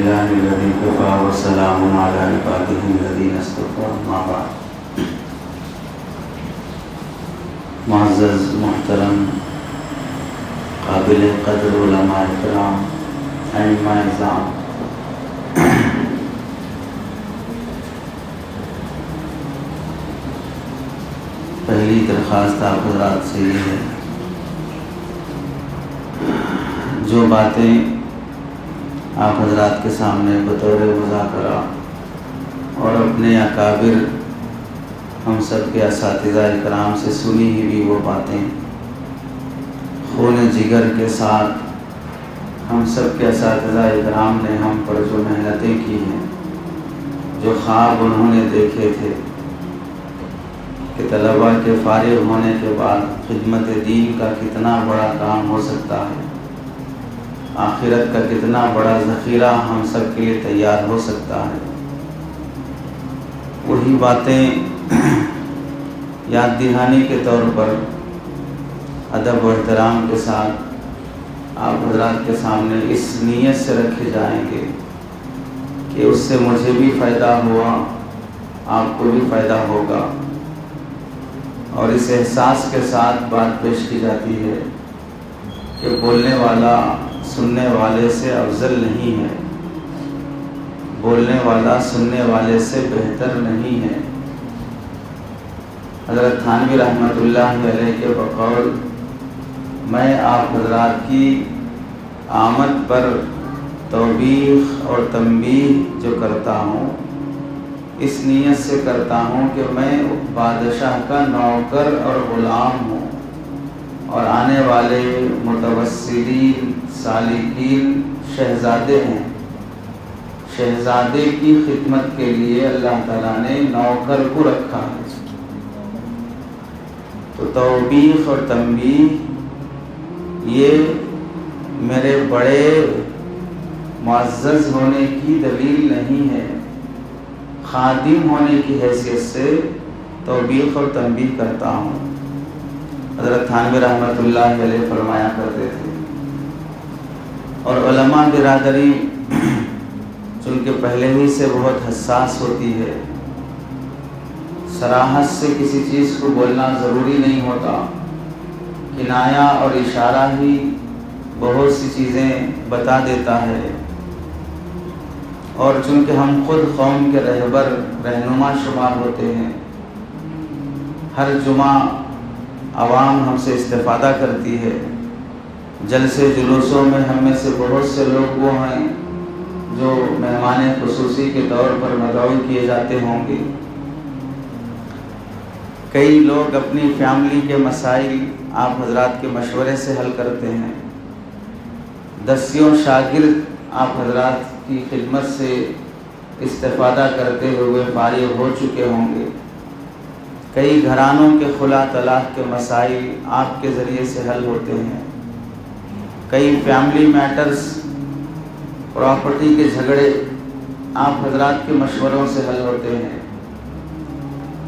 لله الذي كفى وسلام على عباده الذين اصطفى اما بعد. معزز محترم قابل قدر علماء کرام ائمہ اعظام، پہلی درخواست آپ حضرات سے یہ ہے، جو باتیں آپ حضرات کے سامنے بطور مذاکرہ اور اپنے اکابر ہم سب کے اساتذہ کرام سے سنی ہوئی وہ باتیں خون جگر کے ساتھ ہم سب کے اساتذہ کرام نے ہم پر جو محنتیں کی ہیں، جو خواب انہوں نے دیکھے تھے کہ طلباء کے فارغ ہونے کے بعد خدمت دین کا کتنا بڑا کام ہو سکتا ہے، آخرت کا کتنا بڑا ذخیرہ ہم سب کے لیے تیار ہو سکتا ہے، وہی باتیں یاد دہانی کے طور پر ادب و احترام کے ساتھ آپ حضرات کے سامنے اس نیت سے رکھے جائیں گے کہ اس سے مجھے بھی فائدہ ہوا، آپ کو بھی فائدہ ہوگا، اور اس احساس کے ساتھ بات پیش کی جاتی ہے کہ بولنے والا سننے والے سے افضل نہیں ہے، بولنے والا سننے والے سے بہتر نہیں ہے۔ حضرت تھانوی رحمۃ اللہ علیہ کے بقول میں آپ حضرات کی آمد پر توبیخ اور تنبیہ جو کرتا ہوں، اس نیت سے کرتا ہوں کہ میں بادشاہ کا نوکر اور غلام ہوں، اور آنے والے متوسلین سالکین شہزادے ہیں، شہزادے کی خدمت کے لیے اللہ تعالیٰ نے نوکر کو رکھا ہے۔ تو توبیخ اور تنبیہ یہ میرے بڑے معزز ہونے کی دلیل نہیں ہے، خادم ہونے کی حیثیت سے توبیخ اور تنبیہ کرتا ہوں۔ حضرت تھانوی رحمۃ اللہ علیہ فرمایا کرتے تھے، اور علماء برادری چونکہ پہلے ہی سے بہت حساس ہوتی ہے، صراحت سے کسی چیز کو بولنا ضروری نہیں ہوتا، کنایہ اور اشارہ ہی بہت سی چیزیں بتا دیتا ہے، اور چونکہ ہم خود قوم کے رہبر رہنما شمار ہوتے ہیں، ہر جمعہ عوام ہم سے استفادہ کرتی ہے، جلسے جلوسوں میں ہم میں سے بہت سے لوگ وہ ہیں جو مہمان خصوصی کے طور پر مدعو کیے جاتے ہوں گے۔ کئی لوگ اپنی فیملی کے مسائل آپ حضرات کے مشورے سے حل کرتے ہیں، دسیوں شاگرد آپ حضرات کی خدمت سے استفادہ کرتے ہوئے فارغ ہو چکے ہوں گے، کئی گھرانوں کے خلا طلاق کے مسائل آپ کے ذریعے سے حل ہوتے ہیں، کئی فیملی میٹرز پراپرٹی کے جھگڑے آپ حضرات کے مشوروں سے حل ہوتے ہیں،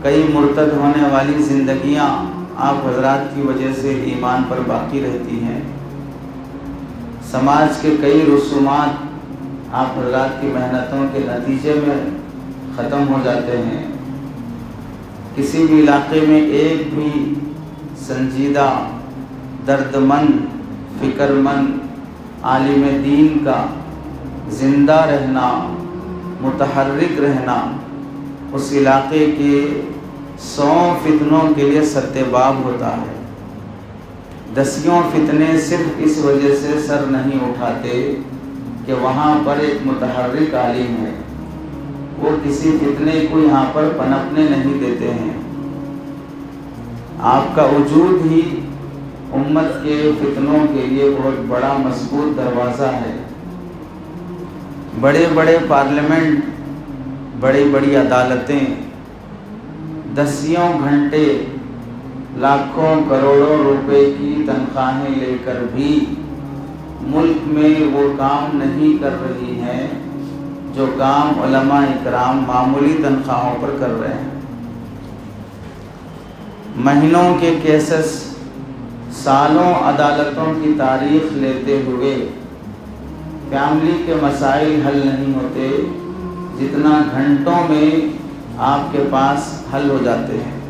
کئی مرتد ہونے والی زندگیاں آپ حضرات کی وجہ سے ایمان پر باقی رہتی ہیں، سماج کے کئی رسومات آپ حضرات کی محنتوں کے نتیجے میں ختم ہو جاتے ہیں، کسی بھی علاقے میں ایک بھی سنجیدہ درد مند فکر مند عالم دین کا زندہ رہنا، متحرک رہنا اس علاقے کے 100 فتنوں کے لیے سدباب ہوتا ہے۔ دسیوں فتنے صرف اس وجہ سے سر نہیں اٹھاتے کہ وہاں پر ایک متحرک عالم ہے، وہ کسی فتنے کو یہاں پر پنپنے نہیں دیتے ہیں۔ آپ کا وجود ہی امت کے فتنوں کے لیے بہت بڑا مضبوط دروازہ ہے۔ بڑے بڑے پارلیمنٹ، بڑی بڑی عدالتیں دسیوں گھنٹے لاکھوں کروڑوں روپے کی تنخواہیں لے کر بھی ملک میں وہ کام نہیں کر رہی ہیں جو کام علماء اکرام معمولی تنخواہوں پر کر رہے ہیں۔ مہینوں کے کیسز، سالوں عدالتوں کی تاریخ لیتے ہوئے فیملی کے مسائل حل نہیں ہوتے جتنا گھنٹوں میں آپ کے پاس حل ہو جاتے ہیں۔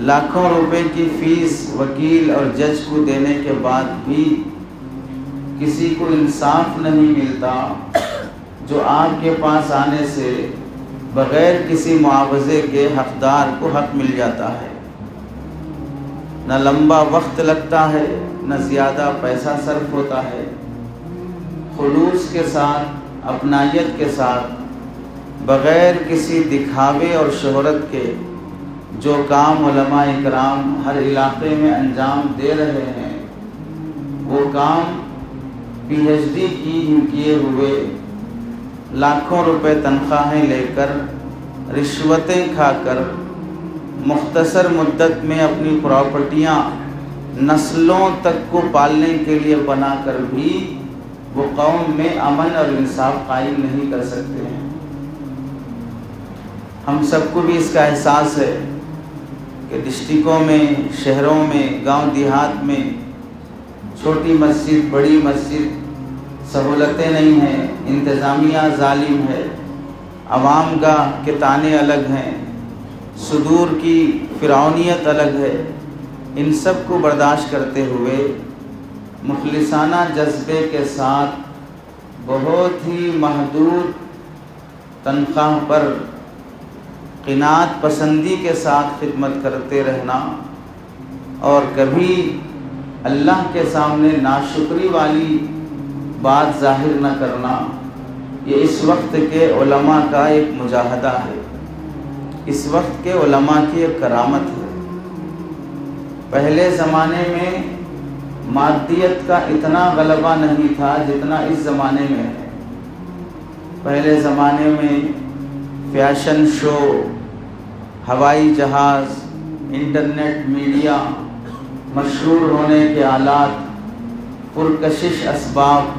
لاکھوں روپے کی فیس وکیل اور جج کو دینے کے بعد بھی کسی کو انصاف نہیں ملتا جو آپ کے پاس آنے سے بغیر کسی معاوضے کے حقدار کو حق مل جاتا ہے۔ نہ لمبا وقت لگتا ہے، نہ زیادہ پیسہ صرف ہوتا ہے۔ خلوص کے ساتھ، اپنائیت کے ساتھ، بغیر کسی دکھاوے اور شہرت کے جو کام علماء اکرام ہر علاقے میں انجام دے رہے ہیں، وہ کام پی ایچ ڈی کیے ہوئے لاکھوں روپے تنخواہیں لے کر، رشوتیں کھا کر، مختصر مدت میں اپنی پراپرٹیاں نسلوں تک کو پالنے کے لیے بنا کر بھی وہ قوم میں امن اور انصاف قائم نہیں کر سکتے ہیں۔ ہم سب کو بھی اس کا احساس ہے کہ ڈسٹرکوں میں، شہروں میں، گاؤں دیہات میں چھوٹی مسجد، بڑی مسجد، سہولتیں نہیں ہیں، انتظامیہ ظالم ہے، عوام گاہ کے تانے الگ ہیں، صدور کی فرعونیت الگ ہے۔ ان سب کو برداشت کرتے ہوئے مخلصانہ جذبے کے ساتھ بہت ہی محدود تنخواہ پر قناعت پسندی کے ساتھ خدمت کرتے رہنا اور کبھی اللہ کے سامنے ناشکری والی بات ظاہر نہ کرنا، یہ اس وقت کے علماء کا ایک مجاہدہ ہے، اس وقت کے علماء کی ایک کرامت ہے۔ پہلے زمانے میں مادیت کا اتنا غلبہ نہیں تھا جتنا اس زمانے میں ہے۔ پہلے زمانے میں فیشن شو، ہوائی جہاز، انٹرنیٹ، میڈیا، مشہور ہونے کے آلات، پرکشش اسباب،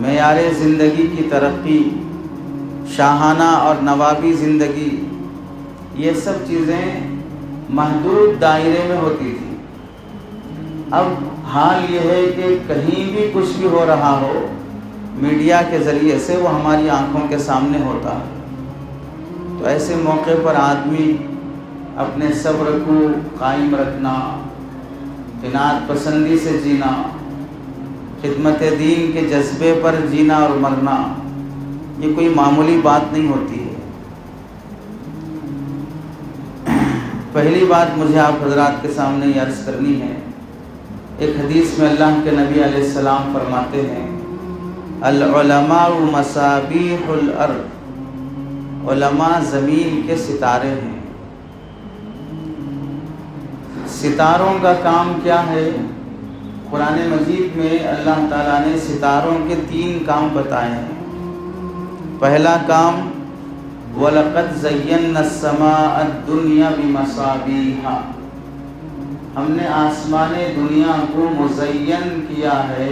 معیار زندگی کی ترقی، شاہانہ اور نوابی زندگی، یہ سب چیزیں محدود دائرے میں ہوتی تھی۔ اب حال یہ ہے کہ کہیں بھی کچھ بھی ہو رہا ہو، میڈیا کے ذریعے سے وہ ہماری آنکھوں کے سامنے ہوتا ہے۔ تو ایسے موقع پر آدمی اپنے صبر کو قائم رکھنا، قناعت پسندی سے جینا، خدمت دین کے جذبے پر جینا اور مرنا، یہ کوئی معمولی بات نہیں ہوتی ہے۔ پہلی بات مجھے آپ حضرات کے سامنے یہ عرض کرنی ہے، ایک حدیث میں اللہ کے نبی علیہ السلام فرماتے ہیں، العلماء مصابیح الارض، علماء زمین کے ستارے ہیں۔ ستاروں کا کام کیا ہے؟ قرآن مجید میں اللہ تعالیٰ نے ستاروں کے 3 کام بتائے ہیں۔ پہلا کام، وَلَقَدْ زَيَّنَّا السَّمَاءَ الدُّنْيَا بِمَصَابِيحَ، ہم نے آسمان دنیا کو مزین کیا ہے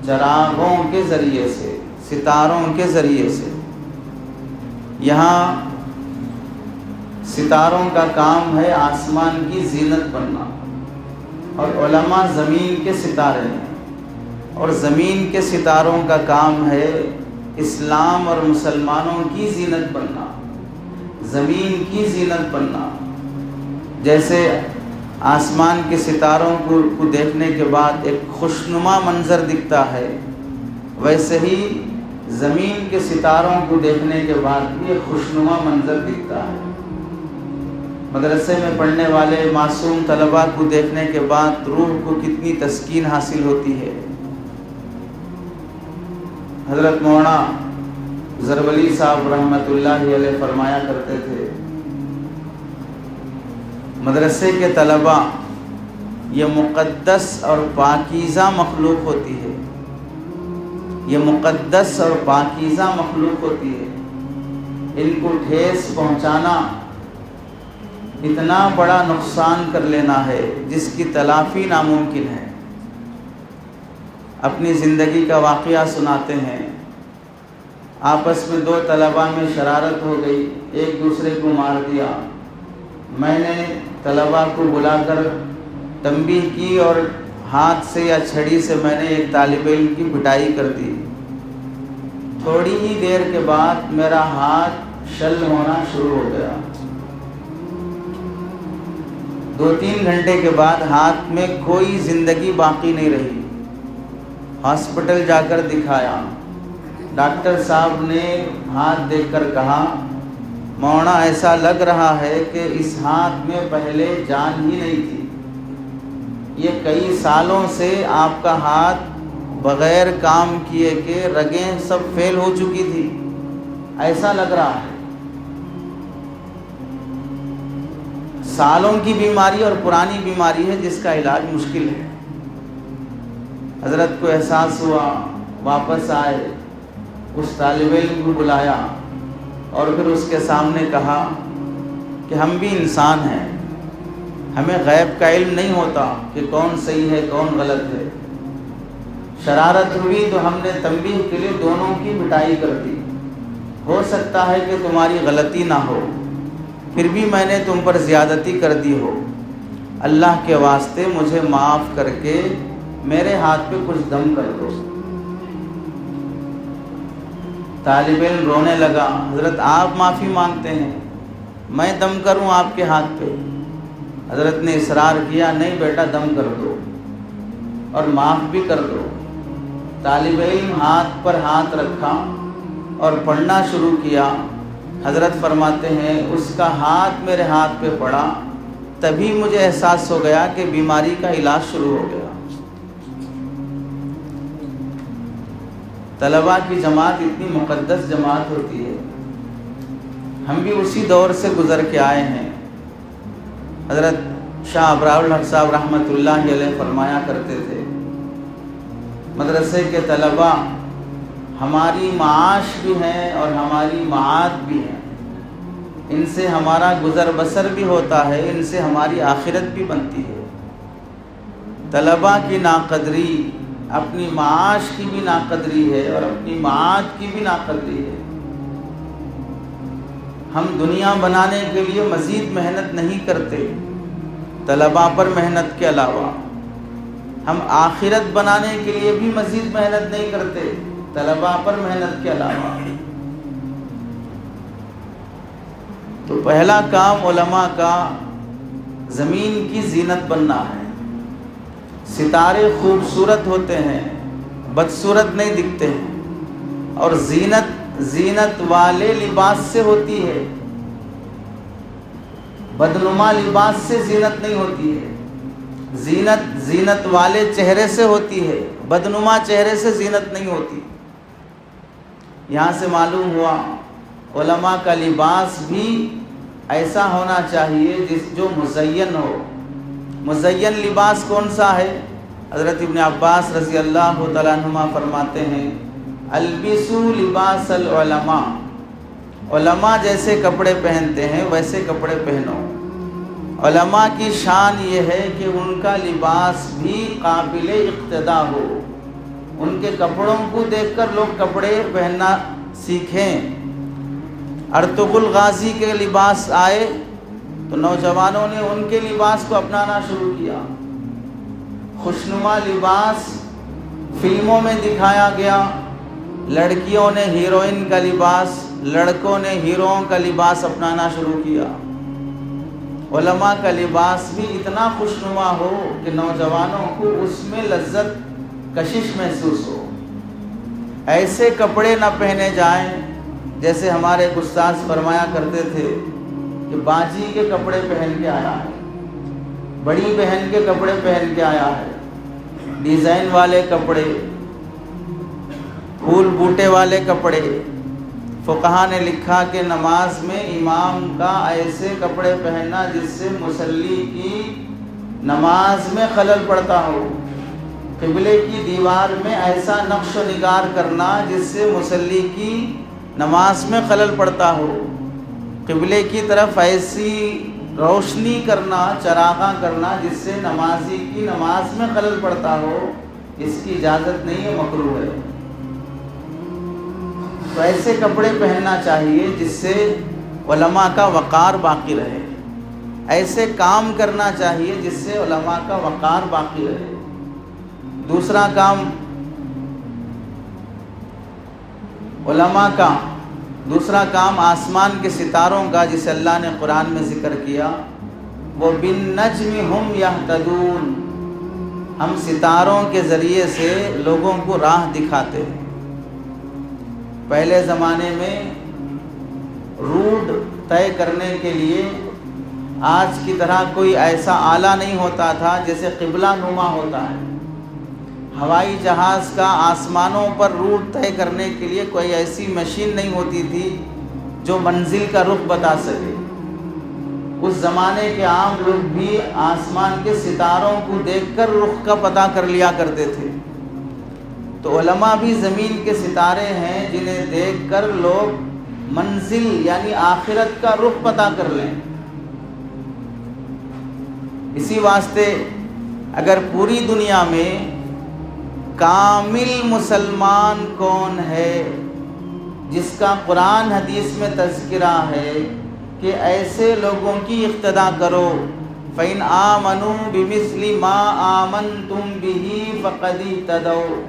چراغوں کے ذریعے سے، ستاروں کے ذریعے سے۔ یہاں ستاروں کا کام ہے آسمان کی زینت بننا، اور علماء زمین کے ستارے ہیں، اور زمین کے ستاروں کا کام ہے اسلام اور مسلمانوں کی زینت بننا، زمین کی زینت بننا۔ جیسے آسمان کے ستاروں کو دیکھنے کے بعد ایک خوشنما منظر دکھتا ہے، ویسے ہی زمین کے ستاروں کو دیکھنے کے بعد بھی ایک خوشنما منظر دکھتا ہے۔ مدرسے میں پڑھنے والے معصوم طلباء کو دیکھنے کے بعد روح کو کتنی تسکین حاصل ہوتی ہے۔ حضرت مولانا زربلی صاحب رحمۃ اللہ علیہ فرمایا کرتے تھے، مدرسے کے طلباء یہ مقدس اور پاکیزہ مخلوق ہوتی ہے، یہ مقدس اور پاکیزہ مخلوق ہوتی ہے، ان کو ٹھیس پہنچانا اتنا بڑا نقصان کر لینا ہے جس کی تلافی ناممکن ہے۔ اپنی زندگی کا واقعہ سناتے ہیں، آپس میں 2 طلباء میں شرارت ہو گئی، ایک دوسرے کو مار دیا۔ میں نے طلباء کو بلا کر تنبیہ کی اور ہاتھ سے یا چھڑی سے میں نے ایک طالب علم کی پٹائی کر دی، تھوڑی ہی دیر کے بعد میرا ہاتھ شل ہونا شروع ہو گیا۔ 2-3 گھنٹے کے بعد ہاتھ میں کوئی زندگی باقی نہیں رہی۔ ہاسپٹل جا کر دکھایا، ڈاکٹر صاحب نے ہاتھ دیکھ کر کہا مولانا ایسا لگ رہا ہے کہ اس ہاتھ میں پہلے جان ہی نہیں تھی، یہ کئی سالوں سے آپ کا ہاتھ بغیر کام کیے کہ رگیں سب فیل ہو چکی تھی، ایسا لگ رہا ہے۔ سالوں کی بیماری اور پرانی بیماری ہے جس کا علاج مشکل ہے۔ حضرت کو احساس ہوا، واپس آئے، اس طالب علم کو بلایا اور پھر اس کے سامنے کہا کہ ہم بھی انسان ہیں، ہمیں غیب کا علم نہیں ہوتا کہ کون صحیح ہے کون غلط ہے۔ شرارت ہوئی تو ہم نے تنبیہ کے لیے دونوں کی پٹائی کر دی، ہو سکتا ہے کہ تمہاری غلطی نہ ہو، پھر بھی میں نے تم پر زیادتی کر دی ہو، اللہ کے واسطے مجھے معاف کر کے میرے ہاتھ پہ کچھ دم کر دو۔ طالب علم رونے لگا، حضرت آپ معافی مانگتے ہیں، میں دم کروں آپ کے ہاتھ پہ؟ حضرت نے اصرار کیا، نہیں بیٹا دم کر دو اور معاف بھی کر دو۔ طالب علم ہاتھ پر ہاتھ رکھا اور پڑھنا شروع کیا۔ حضرت فرماتے ہیں اس کا ہاتھ میرے ہاتھ پہ پڑا، تبھی مجھے احساس ہو گیا کہ بیماری کا علاج شروع ہو گیا۔ طلباء کی جماعت اتنی مقدس جماعت ہوتی ہے، ہم بھی اسی دور سے گزر کے آئے ہیں۔ حضرت شاہ ابرار الحق صاحب رحمۃ اللہ علیہ فرمایا کرتے تھے، مدرسے کے طلباء ہماری معاش بھی ہیں اور ہماری معاد بھی ہیں، ان سے ہمارا گزر بسر بھی ہوتا ہے، ان سے ہماری آخرت بھی بنتی ہے۔ طلباء کی ناقدری اپنی معاش کی بھی ناقدری ہے اور اپنی معاد کی بھی ناقدری ہے۔ ہم دنیا بنانے کے لیے مزید محنت نہیں کرتے طلباء پر محنت کے علاوہ، ہم آخرت بنانے کے لیے بھی مزید محنت نہیں کرتے طلباء پر محنت کے علاوہ۔ تو پہلا کام علماء کا زمین کی زینت بننا ہے۔ ستارے خوبصورت ہوتے ہیں، بدصورت نہیں دکھتے ہیں، اور زینت والے لباس سے ہوتی ہے، بدنما لباس سے زینت نہیں ہوتی ہے۔ زینت والے چہرے سے ہوتی ہے، بدنما چہرے سے زینت نہیں ہوتی۔ یہاں سے معلوم ہوا علماء کا لباس بھی ایسا ہونا چاہیے جو مزین ہو۔ مزین لباس کون سا ہے؟ حضرت ابن عباس رضی اللہ تعالیٰ عنہما فرماتے ہیں البسوا لباس العلماء، علماء جیسے کپڑے پہنتے ہیں ویسے کپڑے پہنو۔ علماء کی شان یہ ہے کہ ان کا لباس بھی قابل اقتداء ہو، ان کے کپڑوں کو دیکھ کر لوگ کپڑے پہننا سیکھیں۔ ارطغرل غازی کے لباس آئے تو نوجوانوں نے ان کے لباس کو اپنانا شروع کیا۔ خوشنما لباس فلموں میں دکھایا گیا، لڑکیوں نے ہیروئن کا لباس، لڑکوں نے ہیروؤں کا لباس اپنانا شروع کیا۔ علماء کا لباس بھی اتنا خوشنما ہو کہ نوجوانوں کو اس میں لذت کشش محسوس ہو۔ ایسے کپڑے نہ پہنے جائیں جیسے ہمارے استاد فرمایا کرتے تھے کہ باجی کے کپڑے پہن کے آیا ہے، بڑی بہن کے کپڑے پہن کے آیا ہے، ڈیزائن والے کپڑے، پھول بوٹے والے کپڑے۔ فقہا نے لکھا کہ نماز میں امام کا ایسے کپڑے پہننا جس سے مصلی کی نماز میں خلل پڑتا ہو، قبلے کی دیوار میں ایسا نقش و نگار کرنا جس سے مصلی کی نماز میں خلل پڑتا ہو، قبلے کی طرف ایسی روشنی کرنا، چراغاں کرنا جس سے نمازی کی نماز میں خلل پڑتا ہو، اس کی اجازت نہیں ہے، مکروہ ہے۔ تو ایسے کپڑے پہننا چاہیے جس سے علماء کا وقار باقی رہے، ایسے کام کرنا چاہیے جس سے علماء کا وقار باقی رہے۔ دوسرا کام علماء کا، دوسرا کام آسمان کے ستاروں کا جسے اللہ نے قرآن میں ذکر کیا، وہ بالنجم ہم یہتدون، ہم ستاروں کے ذریعے سے لوگوں کو راہ دکھاتے ہیں۔ پہلے زمانے میں روٹ طے کرنے کے لیے آج کی طرح کوئی ایسا آلہ نہیں ہوتا تھا جیسے قبلہ نما ہوتا ہے۔ ہوائی جہاز کا آسمانوں پر روٹ طے کرنے کے لیے کوئی ایسی مشین نہیں ہوتی تھی جو منزل کا رخ بتا سکے۔ اس زمانے کے عام لوگ بھی آسمان کے ستاروں کو دیکھ کر رخ کا پتہ کر لیا کرتے تھے۔ تو علماء بھی زمین کے ستارے ہیں جنہیں دیکھ کر لوگ منزل یعنی آخرت کا رخ پتہ کر لیں۔ اسی واسطے اگر پوری دنیا میں کامل مسلمان کون ہے جس کا قرآن حدیث میں تذکرہ ہے کہ ایسے لوگوں کی اقتداء کرو، فَإِنْ آمَنُوا بِمِثْلِ مَا آمَنْتُمْ بِهِ فَقَدِ اهْتَدَوْا،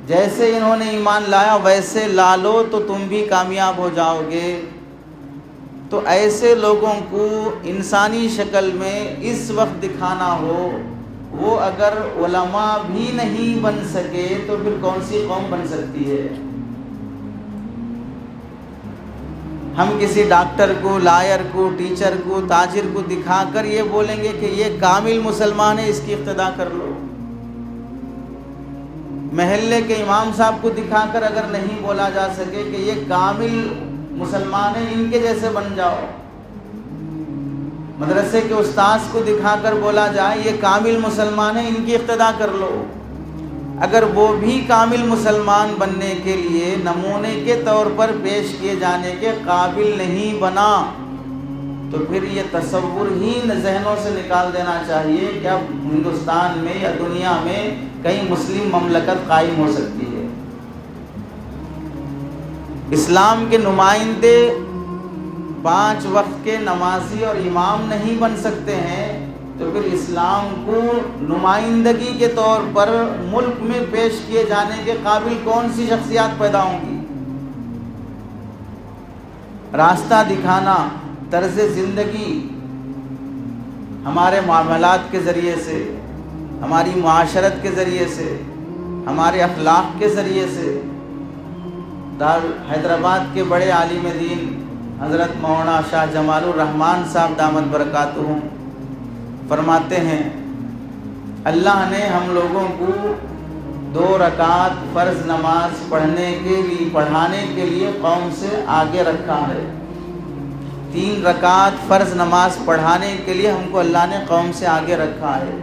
جیسے انہوں نے ایمان لایا ویسے لا لو تو تم بھی کامیاب ہو جاؤ گے۔ تو ایسے لوگوں کو انسانی شکل میں اس وقت دکھانا ہو، وہ اگر علماء بھی نہیں بن سکے تو پھر کون سی قوم بن سکتی ہے؟ ہم کسی ڈاکٹر کو، لائر کو، ٹیچر کو، تاجر کو دکھا کر یہ بولیں گے کہ یہ کامل مسلمان ہے، اس کی اقتداء کر لو۔ محلے کے امام صاحب کو دکھا کر اگر نہیں بولا جا سکے کہ یہ کامل مسلمان ہیں، ان کے جیسے بن جاؤ۔ مدرسے کے استاذ کو دکھا کر بولا جائے یہ کامل مسلمان ہیں، ان کی اقتداء کر لو۔ اگر وہ بھی کامل مسلمان بننے کے لیے نمونے کے طور پر پیش کیے جانے کے قابل نہیں بنا تو پھر یہ تصور ہی ذہنوں سے نکال دینا چاہیے کہ اب ہندوستان میں یا دنیا میں کہیں مسلم مملکت قائم ہو سکتی ہے۔ اسلام کے نمائندے 5 وقت کے نمازی اور امام نہیں بن سکتے ہیں تو پھر اسلام کو نمائندگی کے طور پر ملک میں پیش کیے جانے کے قابل کون سی شخصیات پیدا ہوں گی؟ راستہ دکھانا، طرز زندگی، ہمارے معاملات کے ذریعے سے، ہماری معاشرت کے ذریعے سے، ہمارے اخلاق کے ذریعے سے۔ حیدرآباد کے بڑے عالم دین حضرت مولانا شاہ جمال الرحمن صاحب دامت برکاتہم فرماتے ہیں اللہ نے ہم لوگوں کو 2 رکعت فرض نماز پڑھانے کے لیے قوم سے آگے رکھا ہے۔ 3 رکعت فرض نماز پڑھانے کے لیے ہم کو اللہ نے قوم سے آگے رکھا ہے۔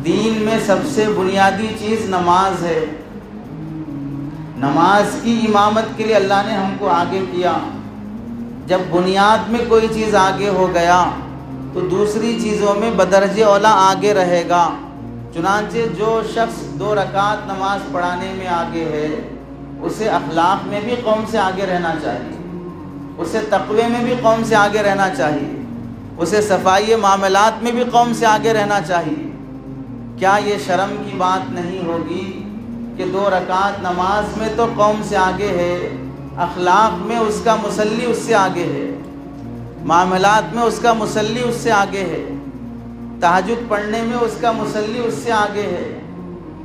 دین میں سب سے بنیادی چیز نماز ہے۔ نماز کی امامت کے لیے اللہ نے ہم کو آگے کیا۔ جب بنیاد میں کوئی چیز آگے ہو گیا تو دوسری چیزوں میں بدرجہ اولا آگے رہے گا۔ چنانچہ جو شخص 2 رکعت نماز پڑھانے میں آگے ہے اسے اخلاق میں بھی قوم سے آگے رہنا چاہیے، اسے تقوی میں بھی قوم سے آگے رہنا چاہیے، اسے صفائی معاملات میں بھی قوم سے آگے رہنا چاہیے۔ کیا یہ شرم کی بات نہیں ہوگی کہ 2 رکعت نماز میں تو قوم سے آگے ہے، اخلاق میں اس کا مصلی اس سے آگے ہے، معاملات میں اس کا مصلی اس سے آگے ہے، تہجد پڑھنے میں اس کا مصلی اس سے آگے ہے؟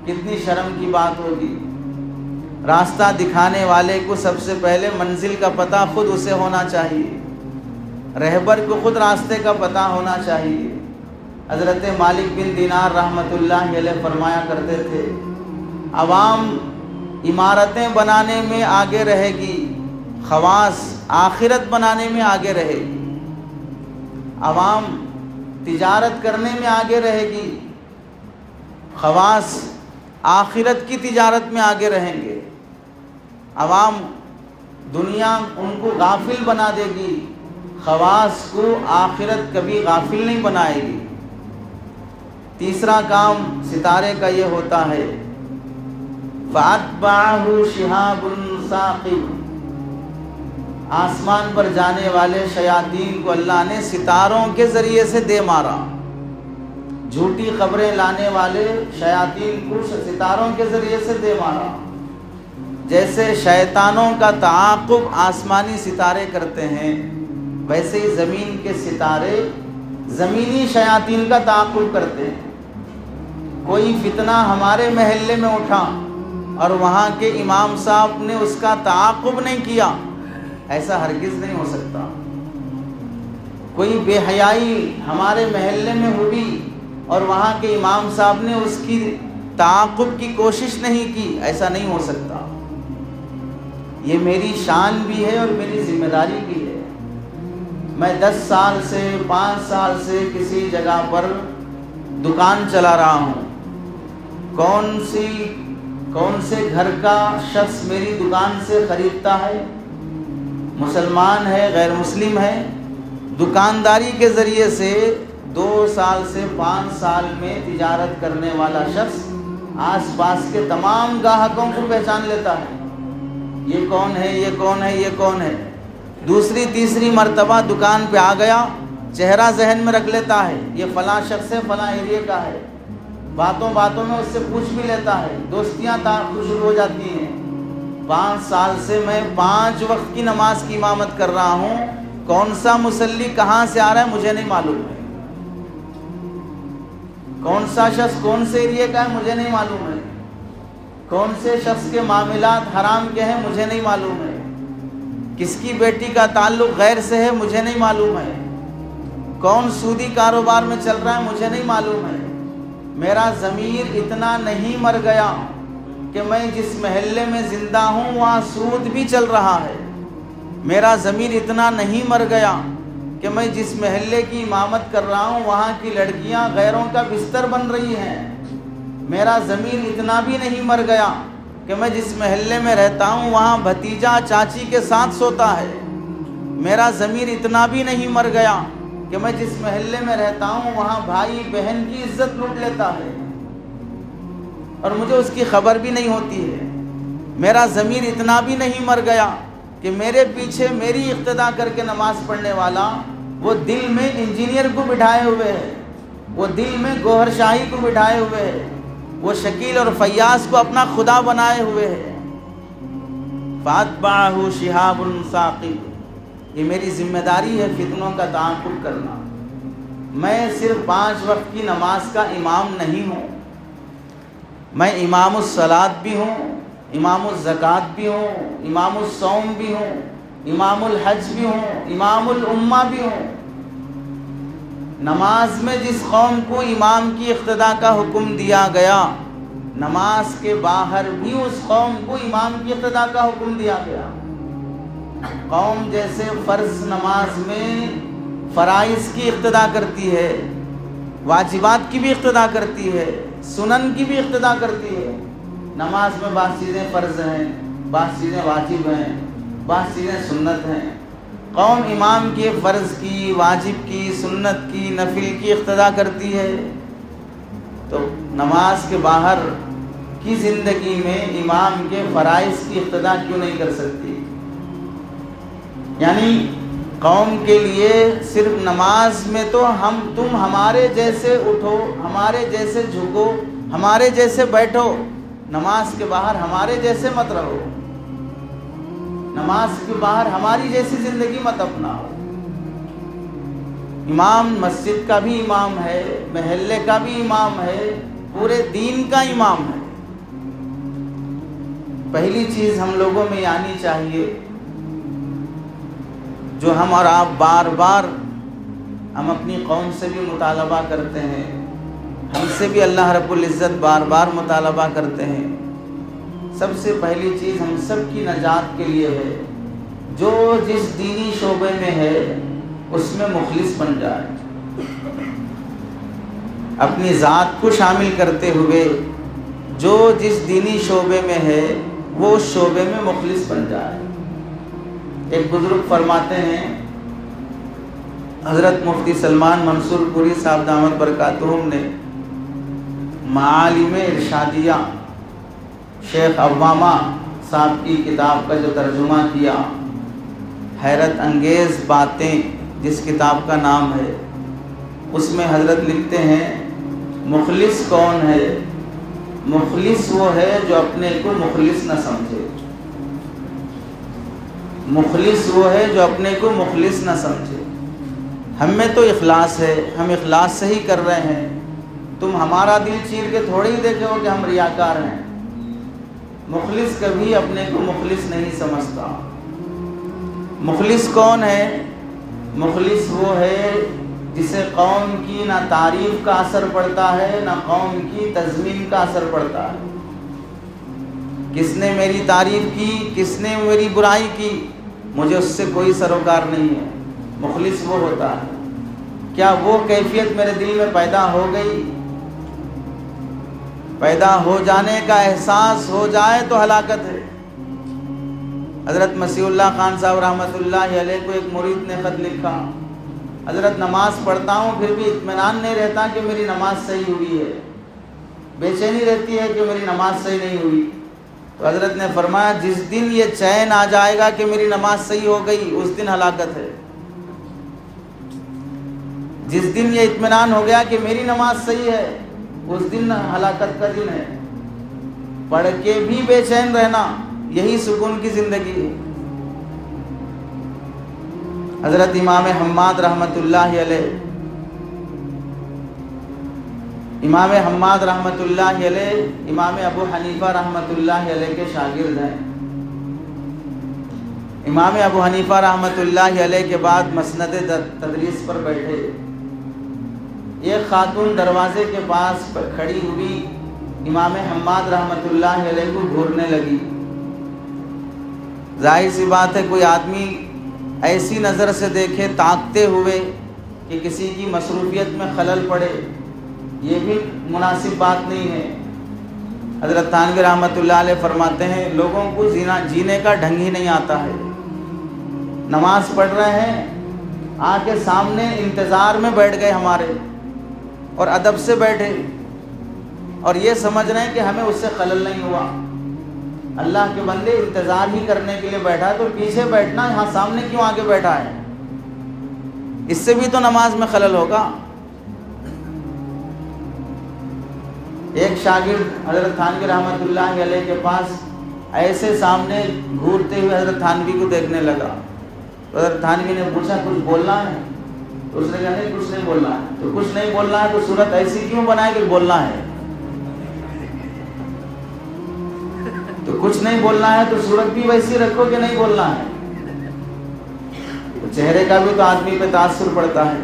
کتنی شرم کی بات ہوگی۔ راستہ دکھانے والے کو سب سے پہلے منزل کا پتہ خود اسے ہونا چاہیے، رہبر کو خود راستے کا پتہ ہونا چاہیے۔ حضرت مالک بن دینار رحمۃ اللہ علیہ فرمایا کرتے تھے عوام عمارتیں بنانے میں آگے رہے گی، خواص آخرت بنانے میں آگے رہے گی۔ عوام تجارت کرنے میں آگے رہے گی، خواص آخرت کی تجارت میں آگے رہیں گے۔ عوام دنیا ان کو غافل بنا دے گی، خواص کو آخرت کبھی غافل نہیں بنائے گی۔ تیسرا کام ستارے کا یہ ہوتا ہے فَأَتْبَعَهُ شِهَابٌ ثَاقِبٌ، آسمان پر جانے والے شیاطین کو اللہ نے ستاروں کے ذریعے سے دے مارا۔ جھوٹی خبریں لانے والے شیاطین کو ستاروں کے ذریعے سے دے مارا۔ جیسے شیطانوں کا تعاقب آسمانی ستارے کرتے ہیں، ویسے ہی زمین کے ستارے زمینی شیاطین کا تعاقب کرتے ہیں۔ کوئی فتنہ ہمارے محلے میں اٹھا اور وہاں کے امام صاحب نے اس کا تعاقب نہیں کیا، ایسا ہرگز نہیں ہو سکتا۔ کوئی بے حیائی ہمارے محلے میں ہوئی اور وہاں کے امام صاحب نے اس کی تعاقب کی کوشش نہیں کی، ایسا نہیں ہو سکتا۔ یہ میری شان بھی ہے اور میری ذمہ داری بھی ہے۔ میں 10 سال سے 5 سال سے کسی جگہ پر دکان چلا رہا ہوں، کون سے گھر کا شخص میری دکان سے خریدتا ہے، مسلمان ہے غیر مسلم ہے، دکانداری کے ذریعے سے 2 سال سے 5 سال میں تجارت کرنے والا شخص آس پاس کے تمام گاہکوں کو پہچان لیتا ہے، یہ کون ہے، یہ کون ہے، یہ کون ہے۔ دوسری تیسری مرتبہ دکان پہ آ گیا، چہرہ ذہن میں رکھ لیتا ہے، یہ فلاں شخص ہے، فلاں ایریے کا ہے، باتوں میں اس سے پوچھ بھی لیتا ہے، دوستیاں شروع ہو جاتی ہیں۔ 5 سال سے میں 5 وقت کی نماز کی امامت کر رہا ہوں، کون سا مصلی کہاں سے آ رہا ہے مجھے نہیں معلوم ہے، کون سا شخص کون سے ایریے کا ہے مجھے نہیں معلوم ہے، کون سے شخص کے معاملات حرام کے ہیں مجھے نہیں معلوم ہے، کس کی بیٹی کا تعلق غیر سے ہے مجھے نہیں معلوم ہے، کون سودی کاروبار میں چل رہا ہے مجھے نہیں معلوم ہے۔ میرا ضمیر اتنا نہیں مر گیا کہ میں جس محلے میں زندہ ہوں وہاں سود بھی چل رہا ہے، میرا ضمیر اتنا نہیں مر گیا کہ میں جس محلے کی امامت کر رہا ہوں وہاں کی لڑکیاں غیروں کا بستر بن رہی ہیں، میرا ضمیر اتنا بھی نہیں مر گیا کہ میں جس محلے میں رہتا ہوں وہاں بھتیجا چاچی کے ساتھ سوتا ہے، میرا ضمیر اتنا بھی نہیں مر گیا کہ میں جس محلے میں رہتا ہوں وہاں بھائی بہن کی عزت لوٹ لیتا ہے اور مجھے اس کی خبر بھی نہیں ہوتی ہے، میرا ضمیر اتنا بھی نہیں مر گیا کہ میرے پیچھے میری اقتدا کر کے نماز پڑھنے والا وہ دل میں انجینئر کو بٹھائے ہوئے ہے، وہ دل میں گوہر شاہی کو بٹھائے ہوئے ہے، وہ شکیل اور فیاض کو اپنا خدا بنائے ہوئے ہے۔ فَأَتْبَعَهُ شِهَابٌ ثَاقِبٌ، یہ میری ذمہ داری ہے فتنوں کا تعاقب کرنا۔ میں صرف 5 وقت کی نماز کا امام نہیں ہوں، میں امام الصلاۃ بھی ہوں، امام الزکوٰۃ بھی ہوں، امام الصوم بھی ہوں، امام الحج بھی ہوں، امام الامہ بھی ہوں۔ نماز میں جس قوم کو امام کی اقتدا کا حکم دیا گیا، نماز کے باہر بھی اس قوم کو امام کی اقتدا کا حکم دیا گیا۔ قوم جیسے فرض نماز میں فرائض کی اقتدا کرتی ہے، واجبات کی بھی اقتدا کرتی ہے، سنن کی بھی اقتدا کرتی ہے، نماز میں بعض چیزیں فرض ہیں، بعض چیزیں واجب ہیں، بعض چیزیں سنت ہیں۔ قوم امام کے فرض کی، واجب کی، سنت کی، نفل کی اقتدا کرتی ہے، تو نماز کے باہر کی زندگی میں امام کے فرائض کی اقتدا کیوں نہیں کر سکتی؟ یعنی قوم کے لیے صرف نماز میں تو تم ہمارے جیسے اٹھو، ہمارے جیسے جھکو، ہمارے جیسے بیٹھو، نماز کے باہر ہمارے جیسے مت رہو، نماز کے باہر ہماری جیسی زندگی مت اپناؤ۔ امام مسجد کا بھی امام ہے، محلے کا بھی امام ہے، پورے دین کا امام ہے۔ پہلی چیز ہم لوگوں میں آنی چاہیے، جو ہم اور آپ بار بار ہم اپنی قوم سے بھی مطالبہ کرتے ہیں، ہم سے بھی اللہ رب العزت بار بار مطالبہ کرتے ہیں، سب سے پہلی چیز ہم سب کی نجات کے لیے ہے، جو جس دینی شعبے میں ہے اس میں مخلص بن جائے، اپنی ذات کو شامل کرتے ہوئے جو جس دینی شعبے میں ہے وہ اس شعبے میں مخلص بن جائے۔ ایک بزرگ فرماتے ہیں، حضرت مفتی سلمان منصور پوری صاحب دامت برکاتہم نے معالم ارشادیہ شیخ عوامہ صاحب کی کتاب کا جو ترجمہ کیا، حیرت انگیز باتیں جس کتاب کا نام ہے، اس میں حضرت لکھتے ہیں مخلص کون ہے؟ مخلص وہ ہے جو اپنے کو مخلص نہ سمجھے. مخلص وہ ہے جو اپنے کو مخلص نہ سمجھے. ہم میں تو اخلاص ہے، ہم اخلاص سے ہی کر رہے ہیں. تم ہمارا دل چیر کے تھوڑے ہی دیکھے ہو کہ ہم ریاکار ہیں. مخلص کبھی اپنے کو مخلص نہیں سمجھتا. مخلص کون ہے؟ مخلص وہ ہے جسے قوم کی نہ تعریف کا اثر پڑتا ہے نہ قوم کی تذمین کا اثر پڑتا ہے. کس نے میری تعریف کی، کس نے میری برائی کی، مجھے اس سے کوئی سروکار نہیں ہے. مخلص وہ ہوتا ہے. کیا وہ کیفیت میرے دل میں پیدا ہو گئی؟ پیدا ہو جانے کا احساس ہو جائے تو ہلاکت ہے. حضرت مسیح اللہ خان صاحب رحمۃ اللہ علیہ کو ایک مرید نے خط لکھا، حضرت نماز پڑھتا ہوں پھر بھی اطمینان نہیں رہتا کہ میری نماز صحیح ہوئی ہے، بے چینی رہتی ہے کہ میری نماز صحیح نہیں ہوئی. تو حضرت نے فرمایا جس دن یہ چین آ جائے گا کہ میری نماز صحیح ہو گئی اس دن ہلاکت ہے. جس دن یہ اطمینان ہو گیا کہ میری نماز صحیح ہے اس دن ہلاکت کا دن ہے. پڑھ کے بھی بے چین رہنا یہی سکون کی زندگی ہے. حضرت امام حماد رحمۃ اللہ علیہ، امام حماد رحمۃ اللہ علیہ امام ابو حنیفہ رحمۃ اللہ علیہ کے شاگرد ہیں. امام ابو حنیفہ رحمۃ اللہ علیہ کے بعد مسند تدریس پر بیٹھے. ایک خاتون دروازے کے پاس کھڑی ہوئی امام حماد رحمۃ اللہ علیہ کو گھورنے لگی. ظاہر سی بات ہے کوئی آدمی ایسی نظر سے دیکھے تاکتے ہوئے کہ کسی کی مصروفیت میں خلل پڑے، یہ بھی مناسب بات نہیں ہے. حضرت تھانوی رحمۃ اللہ علیہ فرماتے ہیں لوگوں کو جینے کا ڈھنگ ہی نہیں آتا ہے. نماز پڑھ رہے ہیں، آ کے سامنے انتظار میں بیٹھ گئے ہمارے اور ادب سے بیٹھے اور یہ سمجھ رہے ہیں کہ ہمیں اس سے خلل نہیں ہوا. اللہ کے بندے انتظار ہی کرنے کے لیے بیٹھا ہے تو پیچھے بیٹھنا، یہاں سامنے کیوں آگے بیٹھا ہے؟ اس سے بھی تو نماز میں خلل ہوگا. ایک شاگرد حضرت تھانوی رحمۃ اللہ علیہ کے پاس ایسے سامنے گھورتے ہوئے حضرت تھانوی کو دیکھنے لگا. تو حضرت تھانوی نے پوچھا کچھ بولنا ہے؟ تو اس نے کہا نہیں کچھ نہیں بولنا ہے. تو کچھ نہیں بولنا ہے تو صورت ایسی کیوں بنائے کہ بولنا ہے؟ تو کچھ نہیں بولنا ہے تو صورت بھی ویسی رکھو کہ نہیں بولنا ہے. تو چہرے کا بھی تو آدمی پہ تاثر پڑتا ہے.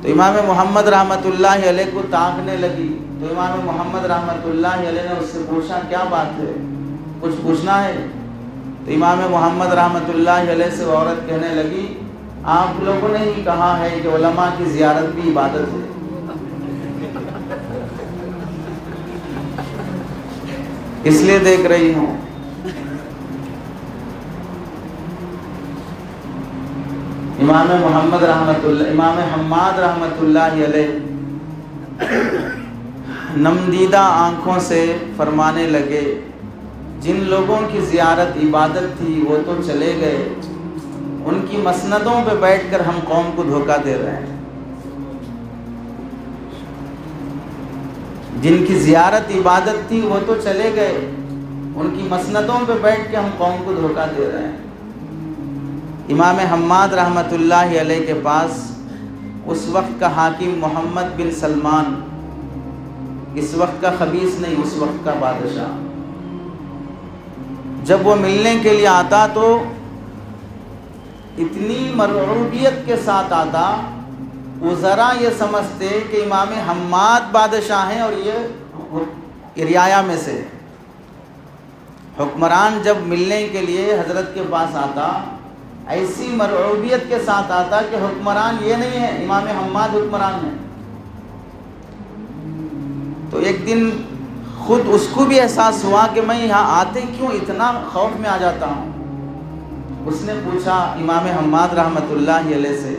تو امام محمد رحمۃ اللہ علیہ کو تاکنے لگی. تو امام محمد رحمۃ اللہ علیہ نے اس سے پوچھا کیا بات ہے، کچھ پوچھنا ہے؟ تو امام محمد رحمۃ اللہ علیہ سے عورت کہنے لگی آپ لوگوں نے ہی کہا ہے کہ علماء کی زیارت بھی عبادت ہے. اس لیے دیکھ رہی ہوں. امام حماد رحمۃ اللہ علیہ نمدیدہ آنکھوں سے فرمانے لگے جن لوگوں کی زیارت عبادت تھی وہ تو چلے گئے، ان کی مسندوں پہ بیٹھ کر ہم قوم کو دھوکہ دے رہے ہیں. جن کی زیارت عبادت تھی وہ تو چلے گئے، ان کی مسندوں پہ بیٹھ کے ہم قوم کو دھوکہ دے رہے ہیں. امام حماد رحمۃ اللہ علیہ کے پاس اس وقت کا حاکم محمد بن سلمان، اس وقت کا خبیث نہیں، اس وقت کا بادشاہ، جب وہ ملنے کے لیے آتا تو اتنی مرعوبیت کے ساتھ آتا وہ ذرا یہ سمجھتے کہ امام حماد بادشاہ ہیں اور یہ رعایا میں سے. حکمران جب ملنے کے لیے حضرت کے پاس آتا ایسی مرعوبیت کے ساتھ آتا کہ حکمران یہ نہیں ہے، امام حماد حکمران ہے. تو ایک دن خود اس کو بھی احساس ہوا کہ میں یہاں آتے کیوں اتنا خوف میں آ جاتا ہوں. اس نے پوچھا امام حماد رحمۃ اللہ علیہ سے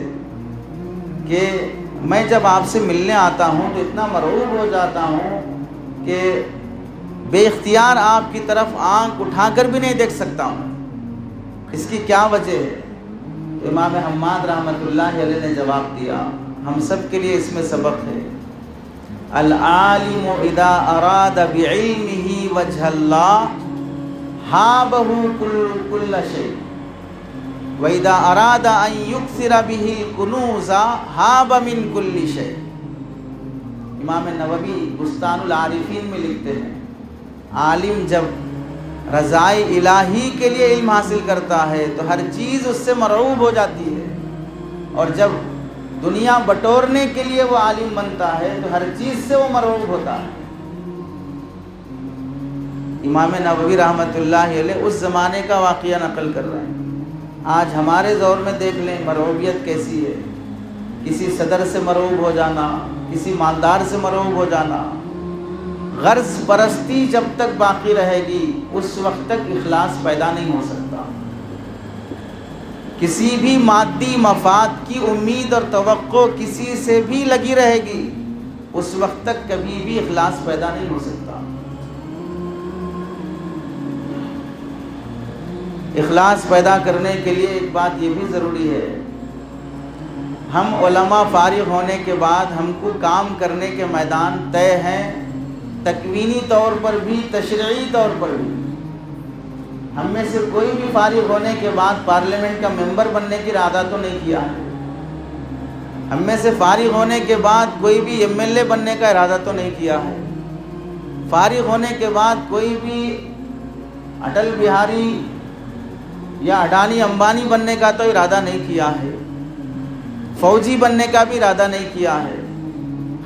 کہ میں جب آپ سے ملنے آتا ہوں تو اتنا مرعوب ہو جاتا ہوں کہ بے اختیار آپ کی طرف آنکھ اٹھا کر بھی نہیں دیکھ سکتا ہوں، اس کی کیا وجہ ہے؟ تو امام حماد رحمۃ اللہ علیہ نے جواب دیا ہم سب کے لیے اس میں سبق ہے. العالم اذا اراد بعلمه وجه اللہ حابہ کل شیء واذا اراد ان یکثر به الکنوز حاب من کل شیء۔ امام نووی بستان العارفین میں لکھتے ہیں عالم جب رضائے الہی کے لیے علم حاصل کرتا ہے تو ہر چیز اس سے مرعوب ہو جاتی ہے، اور جب دنیا بٹورنے کے لیے وہ عالم بنتا ہے تو ہر چیز سے وہ مرعوب ہوتا ہے۔ امام نووی رحمۃ اللہ علیہ اس زمانے کا واقعہ نقل کر رہے ہیں۔ آج ہمارے دور میں دیکھ لیں مرعوبیت کیسی ہے، کسی صدر سے مرعوب ہو جانا، کسی مالدار سے مرعوب ہو جانا۔ غرض پرستی جب تک باقی رہے گی اس وقت تک اخلاص پیدا نہیں ہو سکتا۔ کسی بھی مادی مفاد کی امید اور توقع کسی سے بھی لگی رہے گی اس وقت تک کبھی بھی اخلاص پیدا نہیں ہو سکتا۔ اخلاص پیدا کرنے کے لیے ایک بات یہ بھی ضروری ہے، ہم علماء فارغ ہونے کے بعد ہم کو کام کرنے کے میدان طے ہیں، تکوینی طور پر بھی تشریعی طور پر بھی۔ ہم میں سے کوئی بھی فارغ ہونے کے بعد پارلیمنٹ کا ممبر بننے کی ارادہ تو نہیں کیا ہے، ہم میں سے فارغ ہونے کے بعد کوئی بھی ایم ایل اے بننے کا ارادہ تو نہیں کیا ہے، فارغ ہونے کے بعد کوئی بھی اٹل بہاری یا اڈانی امبانی بننے کا تو ارادہ نہیں کیا ہے، فوجی بننے کا بھی ارادہ نہیں کیا ہے۔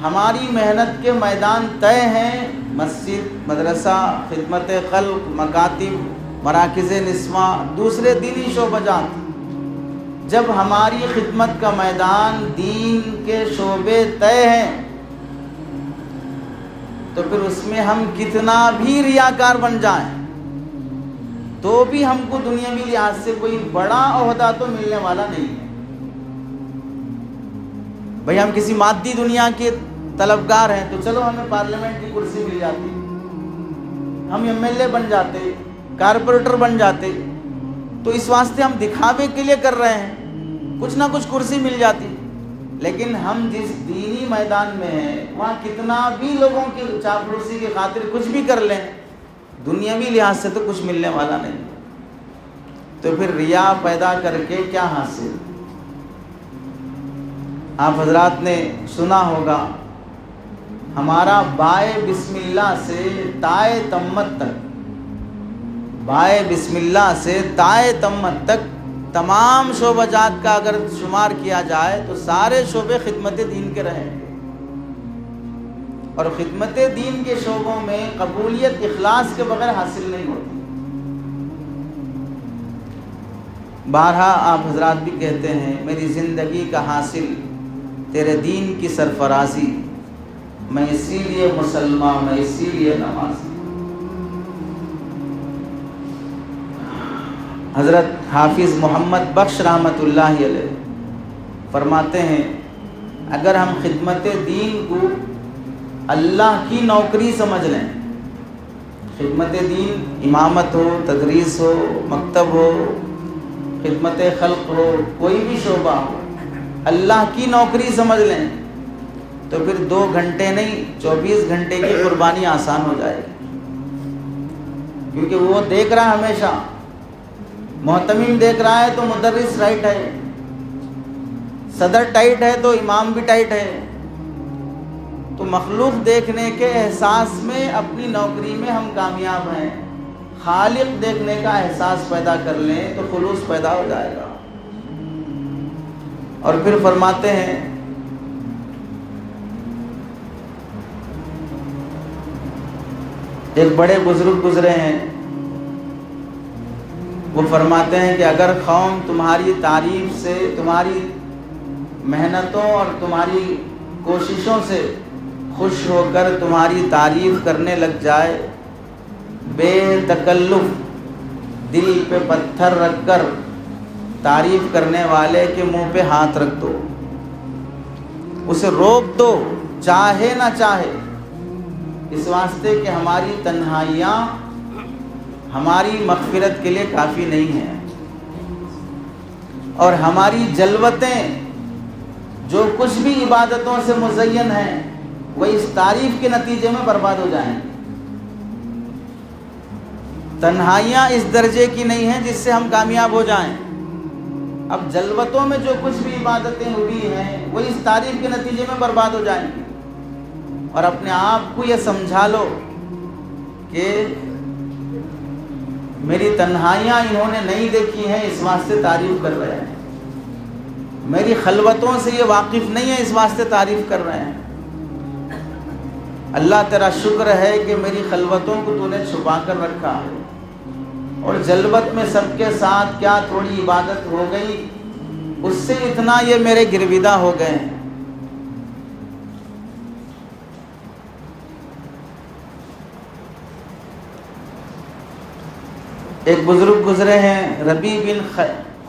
ہماری محنت کے میدان طے ہیں، مسجد، مدرسہ، خدمت خلق، مکاتب، مراکز نسواں، دوسرے دینی شعبجات۔ جب ہماری خدمت کا میدان دین کے شعبے طے ہیں تو پھر اس میں ہم کتنا بھی ریاکار بن جائیں تو بھی ہم کو دنیاوی لحاظ سے کوئی بڑا عہدہ تو ملنے والا نہیں ہے۔ بھئی ہم کسی مادی دنیا کے طلبگار ہیں تو چلو ہمیں پارلیمنٹ کی کرسی مل جاتی، ہم ایم ایل اے بن جاتے، کارپوریٹر بن جاتے، تو اس واسطے ہم دکھاوے کے لیے کر رہے ہیں، کچھ نہ کچھ کرسی مل جاتی۔ لیکن ہم جس دینی میدان میں ہیں وہاں کتنا بھی لوگوں کی چاپلوسی کی خاطر کچھ بھی کر لیں دنیاوی لحاظ سے تو کچھ ملنے والا نہیں، تو پھر ریا پیدا کر کے کیا حاصل۔ آپ حضرات نے سنا ہوگا ہمارا بائے بسم اللہ سے تائے تمت تک، بائے بسم اللہ سے تائے تمت تک تمام شعبہ جات کا اگر شمار کیا جائے تو سارے شعبے خدمت دین کے رہیں گے، اور خدمت دین کے شعبوں میں قبولیت اخلاص کے بغیر حاصل نہیں ہوتی۔ بارہا آپ حضرات بھی کہتے ہیں میری زندگی کا حاصل تیرے دین کی سرفرازی، میں اسی لیے مسلمان، میں اسی لیے نمازی۔ حضرت حافظ محمد بخش رحمۃ اللہ علیہ فرماتے ہیں اگر ہم خدمت دین کو اللہ کی نوکری سمجھ لیں، خدمت دین امامت ہو، تدریس ہو، مکتب ہو، خدمت خلق ہو، کوئی بھی شعبہ ہو، اللہ کی نوکری سمجھ لیں تو پھر 2 گھنٹے نہیں 24 گھنٹے کی قربانی آسان ہو جائے گی، کیونکہ وہ دیکھ رہا ہے ہمیشہ، محتمم دیکھ رہا ہے تو مدرس رائٹ ہے، صدر ٹائٹ ہے تو امام بھی ٹائٹ ہے، تو مخلوق دیکھنے کے احساس میں اپنی نوکری میں ہم کامیاب ہیں، خالق دیکھنے کا احساس پیدا کر لیں تو خلوص پیدا ہو جائے گا۔ اور پھر فرماتے ہیں ایک بڑے بزرگ گزرے ہیں، وہ فرماتے ہیں کہ اگر قوم تمہاری تعریف سے، تمہاری محنتوں اور تمہاری کوششوں سے خوش ہو کر تمہاری تعریف کرنے لگ جائے، بے تکلف دل پہ پتھر رکھ کر تعریف کرنے والے کے منہ پہ ہاتھ رکھ دو، اسے روک دو چاہے نہ چاہے، اس واسطے کہ ہماری تنہائیاں ہماری مغفرت کے لیے کافی نہیں ہیں، اور ہماری جلوتیں جو کچھ بھی عبادتوں سے مزین ہیں وہ اس تعریف کے نتیجے میں برباد ہو جائیں گے۔ تنہائیاں اس درجے کی نہیں ہیں جس سے ہم کامیاب ہو جائیں۔ اب جلوتوں میں جو کچھ بھی عبادتیں ہوئی ہیں وہ اس تعریف کے نتیجے میں برباد ہو جائیں گی، اور اپنے آپ کو یہ سمجھا لو کہ میری تنہائیاں انہوں نے نہیں دیکھی ہیں اس واسطے تعریف کر رہے ہیں، میری خلوتوں سے یہ واقف نہیں ہے اس واسطے تعریف کر رہے ہیں۔ اللہ تیرا شکر ہے کہ میری خلوتوں کو تو نے چھپا کر رکھا ہے، اور جلوت میں سب کے ساتھ کیا تھوڑی عبادت ہو گئی، اس سے اتنا یہ میرے گرویدہ ہو گئے ہیں۔ ایک بزرگ گزرے ہیں ربیع بن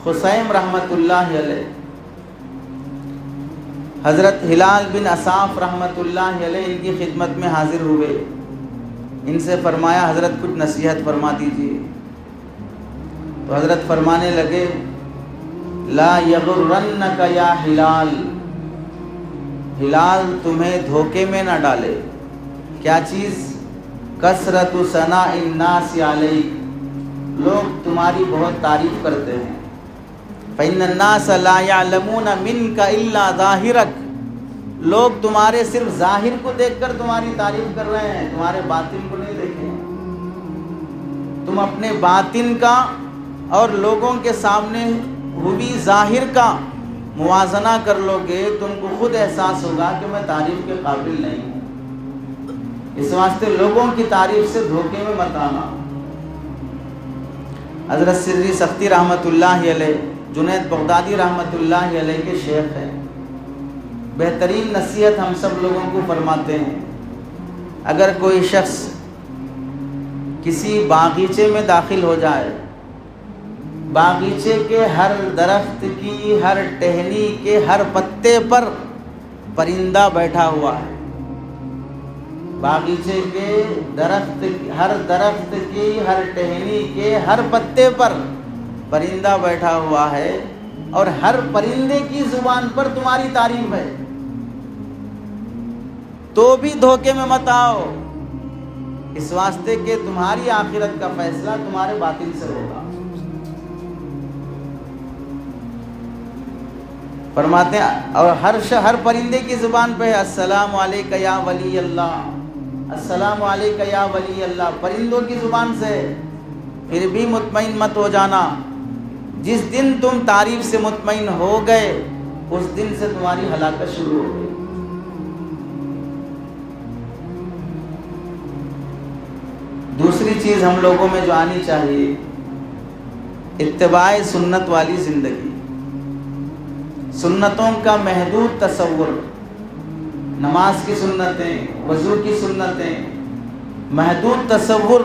خثیم رحمۃ اللہ علیہ، حضرت ہلال بن اصاف رحمۃ اللہ علیہ ان کی خدمت میں حاضر ہوئے۔ ان سے فرمایا حضرت کچھ نصیحت فرما دیجیے۔ تو حضرت فرمانے لگے لا یغرنک یا ہلال، ہلال تمہیں دھوکے میں نہ ڈالے۔ کیا چیز؟ کثرت ثناء الناس علیک، لوگ تمہاری بہت تعریف کرتے ہیں۔ فإن الناس لا يعلمون منك إلا ظاہرک، لوگ تمہارے صرف ظاہر کو دیکھ کر تمہاری تعریف کر رہے ہیں، تمہارے باطن کو نہیں دیکھیں۔ تم اپنے باطن کا اور لوگوں کے سامنے ہوئی ظاہر کا موازنہ کر لو گے، تم کو خود احساس ہوگا کہ میں تعریف کے قابل نہیں ہوں۔ اس واسطے لوگوں کی تعریف سے دھوکے میں مت آنا۔ حضرت سری سختی رحمۃ اللہ علیہ جنید بغدادی رحمۃ اللہ علیہ کے شیخ ہیں، بہترین نصیحت ہم سب لوگوں کو فرماتے ہیں، اگر کوئی شخص کسی باغیچے میں داخل ہو جائے، باغیچے کے ہر درخت کی ہر ٹہنی کے ہر پتے پر پرندہ بیٹھا ہوا ہے، باغیچے کے ہر درخت کی ہر ٹہنی کے ہر پتے پر پرندہ بیٹھا ہوا ہے، اور ہر پرندے کی زبان پر تمہاری تعریف ہے، تو بھی دھوکے میں مت آؤ، اس واسطے کہ تمہاری آخرت کا فیصلہ تمہارے باطن سے ہوگا۔ فرماتے ہیں اور ہر پرندے کی زبان پہ ہے السلام علیکہ یا ولی اللہ، السلام علیکہ یا ولی اللہ، پرندوں کی زبان سے۔ پھر بھی مطمئن مت ہو جانا، جس دن تم تعریف سے مطمئن ہو گئے اس دن سے تمہاری ہلاکت شروع ہو گئی۔ دوسری چیز ہم لوگوں میں جو آنی چاہیے، اتباع سنت والی زندگی، سنتوں کا محدود تصور، نماز کی سنتیں، وضو کی سنتیں، محدود تصور،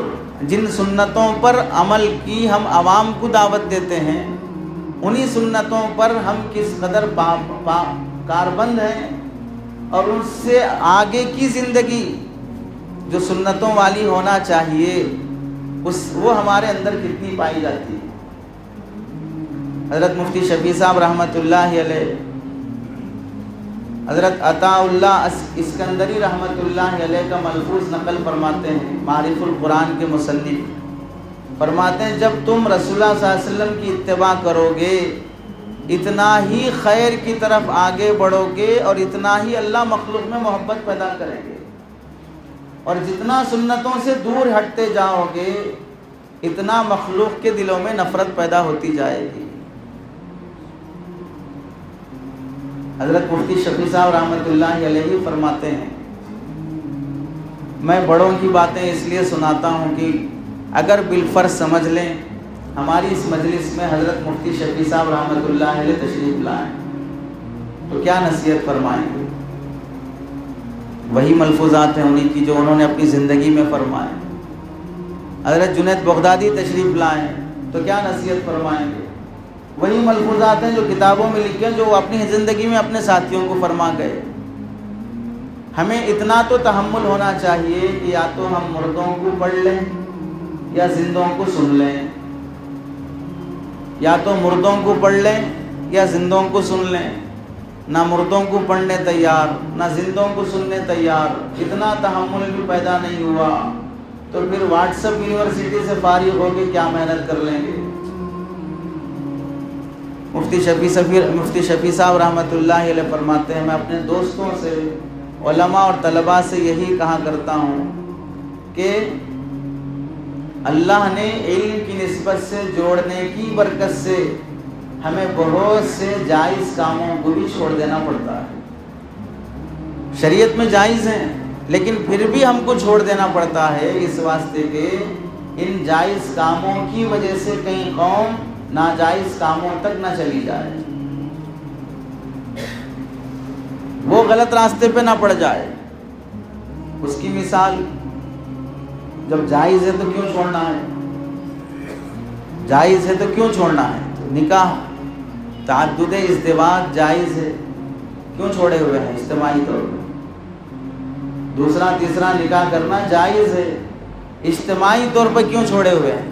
جن سنتوں پر عمل کی ہم عوام کو دعوت دیتے ہیں، انہی سنتوں پر ہم کس قدر کاربند ہیں، اور ان سے آگے کی زندگی جو سنتوں والی ہونا چاہیے وہ ہمارے اندر کتنی پائی جاتی ہے۔ حضرت مفتی شفیع صاحب رحمۃ اللہ علیہ، حضرت عطا اللہ اسکندری رحمۃ اللہ علیہ کا ملفوظ نقل فرماتے ہیں، معارف القرآن کے مصنف فرماتے ہیں، جب تم رسول اللہ صلی اللہ علیہ وسلم کی اتباع کرو گے اتنا ہی خیر کی طرف آگے بڑھو گے، اور اتنا ہی اللہ مخلوق میں محبت پیدا کریں گے، اور جتنا سنتوں سے دور ہٹتے جاؤ گے اتنا مخلوق کے دلوں میں نفرت پیدا ہوتی جائے گی۔ حضرت مفتی شفیع صاحب رحمۃ اللہ علیہ فرماتے ہیں، میں بڑوں کی باتیں اس لیے سناتا ہوں کہ اگر بالفرض سمجھ لیں ہماری اس مجلس میں حضرت مفتی شفیع صاحب رحمۃ اللہ علیہ تشریف لائیں تو کیا نصیحت فرمائیں گے؟ وہی ملفوظات ہیں انہی کی جو انہوں نے اپنی زندگی میں فرمائے۔ حضرت جنید بغدادی تشریف لائیں تو کیا نصیحت فرمائیں گے؟ وہی ملفوظات ہیں جو کتابوں میں لکھے ہیں، جو وہ اپنی زندگی میں اپنے ساتھیوں کو فرما گئے۔ ہمیں اتنا تو تحمل ہونا چاہیے کہ یا تو ہم مردوں کو پڑھ لیں یا زندوں کو سن لیں، یا تو مردوں کو پڑھ لیں یا زندوں کو سن لیں، نہ مردوں کو پڑھنے تیار، نہ زندوں کو سننے تیار، اتنا تحمل بھی پیدا نہیں ہوا، تو پھر واٹس ایپ یونیورسٹی سے فارغ ہو کے کیا محنت کر لیں گے؟ مفتی شفیع صاحب رحمۃ اللہ علیہ فرماتے ہیں، میں اپنے دوستوں سے، علماء اور طلباء سے یہی کہا کرتا ہوں کہ اللہ نے علم کی نسبت سے جوڑنے کی برکت سے ہمیں بہت سے جائز کاموں کو بھی چھوڑ دینا پڑتا ہے۔ شریعت میں جائز ہیں لیکن پھر بھی ہم کو چھوڑ دینا پڑتا ہے، اس واسطے کہ ان جائز کاموں کی وجہ سے کہیں قوم ناجائز کاموں تک نہ چلی جائے، وہ غلط راستے پہ نہ پڑ جائے۔ اس کی مثال، جب جائز ہے تو کیوں چھوڑنا ہے؟ جائز ہے تو کیوں چھوڑنا ہے؟ نکاح تعدد ازدواج جائز ہے، کیوں چھوڑے ہوئے ہیں اجتماعی طور پر؟ دوسرا تیسرا نکاح کرنا جائز ہے، اجتماعی طور پر کیوں چھوڑے ہوئے ہیں؟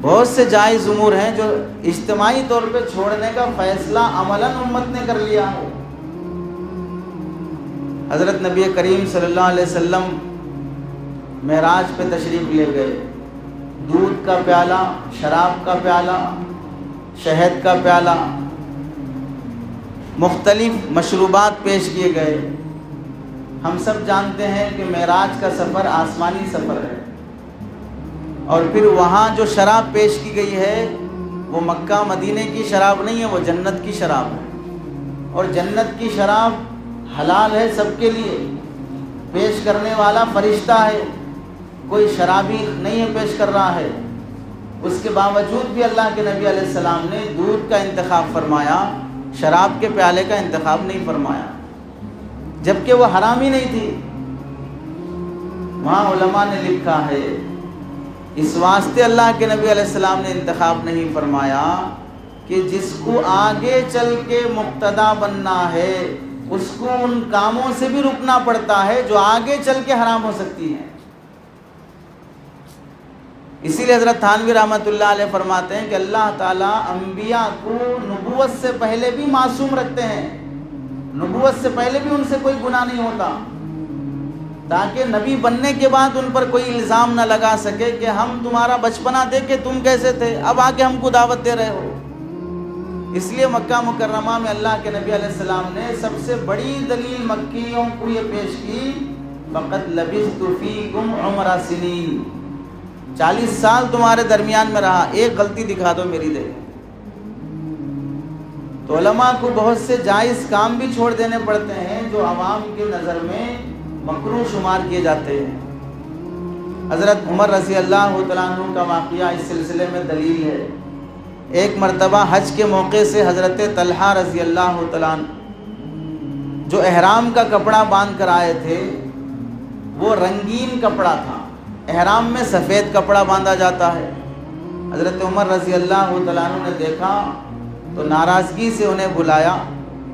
بہت سے جائز امور ہیں جو اجتماعی طور پہ چھوڑنے کا فیصلہ عملاً امت نے کر لیا ہے۔ حضرت نبی کریم صلی اللہ علیہ وسلم معراج پہ تشریف لے گئے، دودھ کا پیالہ، شراب کا پیالہ، شہد کا پیالہ، مختلف مشروبات پیش کیے گئے۔ ہم سب جانتے ہیں کہ معراج کا سفر آسمانی سفر ہے، اور پھر وہاں جو شراب پیش کی گئی ہے وہ مکہ مدینے کی شراب نہیں ہے، وہ جنت کی شراب ہے، اور جنت کی شراب حلال ہے سب کے لیے۔ پیش کرنے والا فرشتہ ہے، کوئی شرابی نہیں ہے پیش کر رہا ہے۔ اس کے باوجود بھی اللہ کے نبی علیہ السلام نے دودھ کا انتخاب فرمایا، شراب کے پیالے کا انتخاب نہیں فرمایا، جبکہ وہ حرام ہی نہیں تھی۔ وہاں علماء نے لکھا ہے اس واسطے اللہ کے نبی علیہ السلام نے انتخاب نہیں فرمایا کہ جس کو آگے چل کے مقتدا بننا ہے اس کو ان کاموں سے بھی رکنا پڑتا ہے جو آگے چل کے حرام ہو سکتی ہیں۔ اسی لیے حضرت تھانوی رحمۃ اللہ علیہ فرماتے ہیں کہ اللہ تعالیٰ انبیاء کو نبوت سے پہلے بھی معصوم رکھتے ہیں، نبوت سے پہلے بھی ان سے کوئی گناہ نہیں ہوتا، تاکہ نبی بننے کے بعد ان پر کوئی الزام نہ لگا سکے کہ ہم تمہارا بچپنا دیکھے تم کیسے تھے، اب آ کے ہم کو دعوت دے رہے ہو۔ اس لیے مکہ مکرمہ میں اللہ کے نبی علیہ السلام نے سب سے بڑی دلیل مکیوں کو یہ پیش کی، فقط لبثت فیکم عمر سنین، 40 سال تمہارے درمیان میں رہا، ایک غلطی دکھا دو میری دے۔ تو علماء کو بہت سے جائز کام بھی چھوڑ دینے پڑتے ہیں جو عوام کی نظر میں مکروہ شمار کیے جاتے ہیں۔ حضرت عمر رضی اللہ تعالیٰ عنہ کا واقعہ اس سلسلے میں دلیل ہے۔ ایک مرتبہ حج کے موقع سے حضرت طلحہ رضی اللہ تعالیٰ عنہ جو احرام کا کپڑا باندھ کر آئے تھے وہ رنگین کپڑا تھا، احرام میں سفید کپڑا باندھا جاتا ہے۔ حضرت عمر رضی اللہ تعالیٰ عنہ نے دیکھا تو ناراضگی سے انہیں بلایا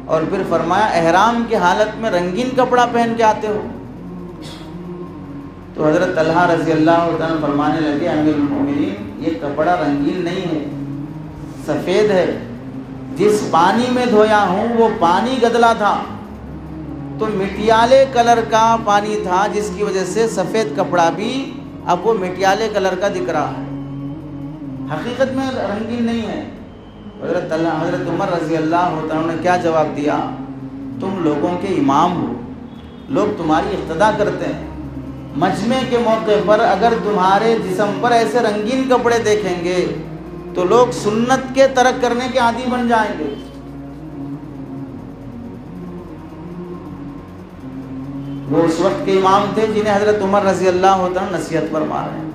اور پھر فرمایا احرام کی حالت میں رنگین کپڑا پہن کے آتے ہو؟ تو حضرت طلحہ رضی اللہ تعالیٰ عنہ فرمانے لگے امیر المومنین یہ کپڑا رنگین نہیں ہے، سفید ہے، جس پانی میں دھویا ہوں وہ پانی گدلا تھا، تو مٹیالے کلر کا پانی تھا جس کی وجہ سے سفید کپڑا بھی اب وہ مٹیالے کلر کا دکھ رہا ہے، حقیقت میں رنگین نہیں ہے۔ حضرت عمر رضی اللہ عنہ نے کیا جواب دیا؟ تم لوگوں کے امام ہو، لوگ تمہاری اقتدا کرتے ہیں، مجمع کے موقع پر اگر تمہارے جسم پر ایسے رنگین کپڑے دیکھیں گے تو لوگ سنت کے ترک کرنے کے عادی بن جائیں گے۔ وہ اس وقت کے امام تھے جنہیں حضرت عمر رضی اللہ عنہ نصیحت فرما رہے ہیں،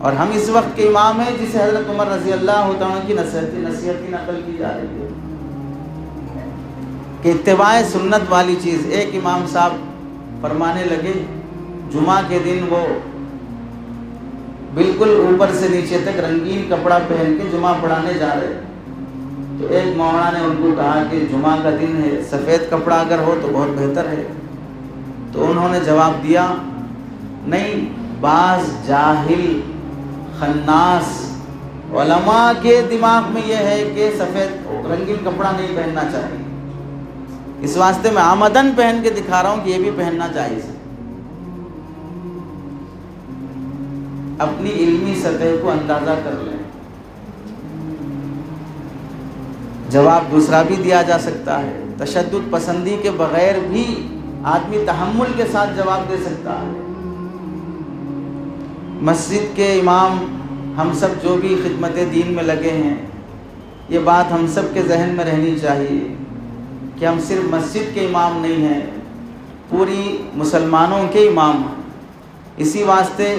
اور ہم اس وقت کے امام ہیں جسے حضرت عمر رضی اللہ عنہ کی نصیحت کی نقل کی جا رہی ہے کہ اتباع سنت والی چیز۔ ایک امام صاحب فرمانے لگے جمعہ کے دن وہ بالکل اوپر سے نیچے تک رنگین کپڑا پہن کے جمعہ پڑھانے جا رہے، تو ایک مولانا نے ان کو کہا کہ جمعہ کا دن ہے، سفید کپڑا اگر ہو تو بہت بہتر ہے۔ تو انہوں نے جواب دیا نہیں، بعض جاہل خناس علماء کے دماغ میں یہ ہے کہ سفید رنگین کپڑا نہیں پہننا چاہیے، اس واسطے میں آمدن پہن کے دکھا رہا ہوں کہ یہ بھی پہننا جائز ہے. اپنی علمی سطح کو اندازہ کر لیں. جواب دوسرا بھی دیا جا سکتا ہے. تشدد پسندی کے بغیر بھی آدمی تحمل کے ساتھ جواب دے سکتا ہے. مسجد کے امام ہم سب جو بھی خدمت دین میں لگے ہیں، یہ بات ہم سب کے ذہن میں رہنی چاہیے کہ ہم صرف مسجد کے امام نہیں ہیں، پوری مسلمانوں کے امام ہیں. اسی واسطے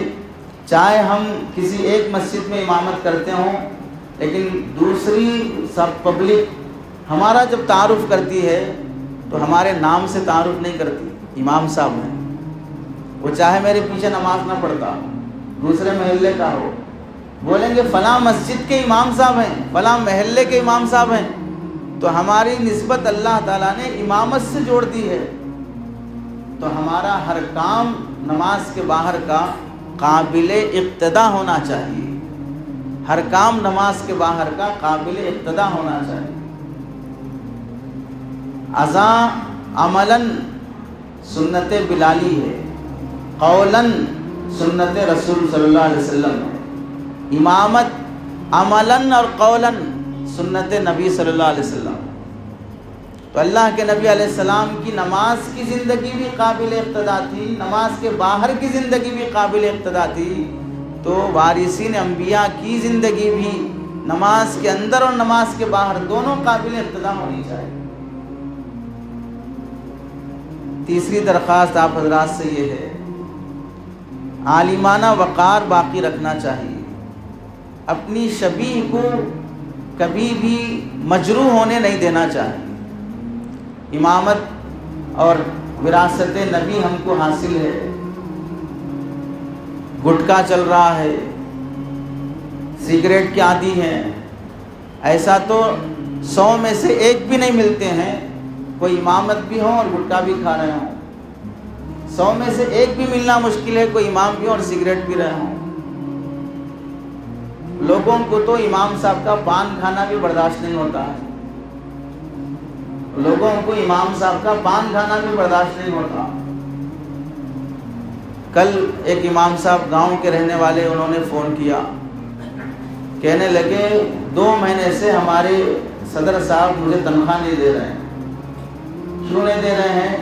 چاہے ہم کسی ایک مسجد میں امامت کرتے ہوں، لیکن دوسری سب پبلک ہمارا جب تعارف کرتی ہے تو ہمارے نام سے تعارف نہیں کرتی. امام صاحب ہیں، وہ چاہے میرے پیچھے نماز نہ پڑھتا، دوسرے محلے کا ہو، بولیں گے فلاں مسجد کے امام صاحب ہیں، فلاں محلے کے امام صاحب ہیں، تو ہماری نسبت اللہ تعالیٰ نے امامت سے جوڑ دی ہے. تو ہمارا ہر کام نماز کے باہر کا قابل اقتدا ہونا چاہیے. ہر کام نماز کے باہر کا قابل اقتدا ہونا چاہیے. اذان عملاً سنت بلالی ہے، قولاً سنت رسول صلی اللہ علیہ وسلم ہے. امامت عملاً اور قولاً سنت نبی صلی اللہ علیہ وسلم. تو اللہ کے نبی علیہ السلام کی نماز کی زندگی بھی قابل اقتدا تھی، نماز کے باہر کی زندگی بھی قابل اقتدا تھی. تو وارثین انبیاء کی زندگی بھی نماز کے اندر اور نماز کے باہر دونوں قابل اقتدا ہونی چاہیے. تیسری درخواست آپ حضرات سے یہ ہے، عالمانہ وقار باقی رکھنا چاہیے. اپنی شبیہ کو کبھی بھی مجروح ہونے نہیں دینا چاہیے. امامت اور وراثت نبی ہم کو حاصل ہے، گٹکا چل رہا ہے، سگریٹ کے عادی ہیں، ایسا تو 100 میں سے ایک بھی نہیں ملتے ہیں کوئی امامت بھی ہو اور گٹکا بھی کھا رہے ہوں. 100 میں سے ایک بھی ملنا مشکل ہے کوئی امام بھی اور سگریٹ پی رہے ہوں. لوگوں کو تو امام صاحب کا پان کھانا بھی برداشت نہیں ہوتا ہے. لوگوں کو امام صاحب کا پان کھانا بھی برداشت نہیں ہوتا. کل ایک امام صاحب گاؤں کے رہنے والے، انہوں نے فون کیا، کہنے لگے 2 مہینے سے ہمارے صدر صاحب مجھے تنخواہ نہیں دے رہے ہیں. کیوں نہیں دے رہے ہیں؟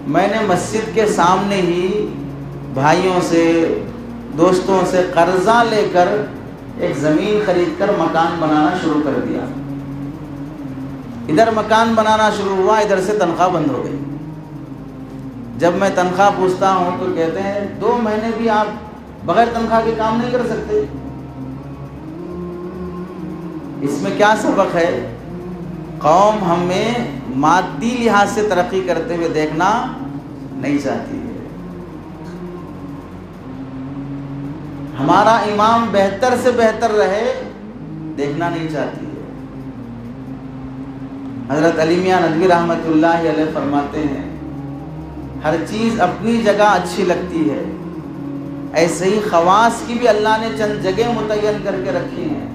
میں نے مسجد کے سامنے ہی بھائیوں سے، دوستوں سے قرضہ لے کر ایک زمین خرید کر مکان بنانا شروع کر دیا. ادھر مکان بنانا شروع ہوا، ادھر سے تنخواہ بند ہو گئی. جب میں تنخواہ پوچھتا ہوں تو کہتے ہیں 2 مہینے بھی آپ بغیر تنخواہ کے کام نہیں کر سکتے. اس میں کیا سبق ہے؟ قوم ہمیں مادی لحاظ سے ترقی کرتے ہوئے دیکھنا نہیں چاہتی ہے. ہمارا امام بہتر سے بہتر رہے دیکھنا نہیں چاہتی ہے. حضرت علی میاں ندوی رحمۃ اللہ علیہ فرماتے ہیں، ہر چیز اپنی جگہ اچھی لگتی ہے، ایسے ہی خواص کی بھی اللہ نے چند جگہ متعین کر کے رکھی ہیں.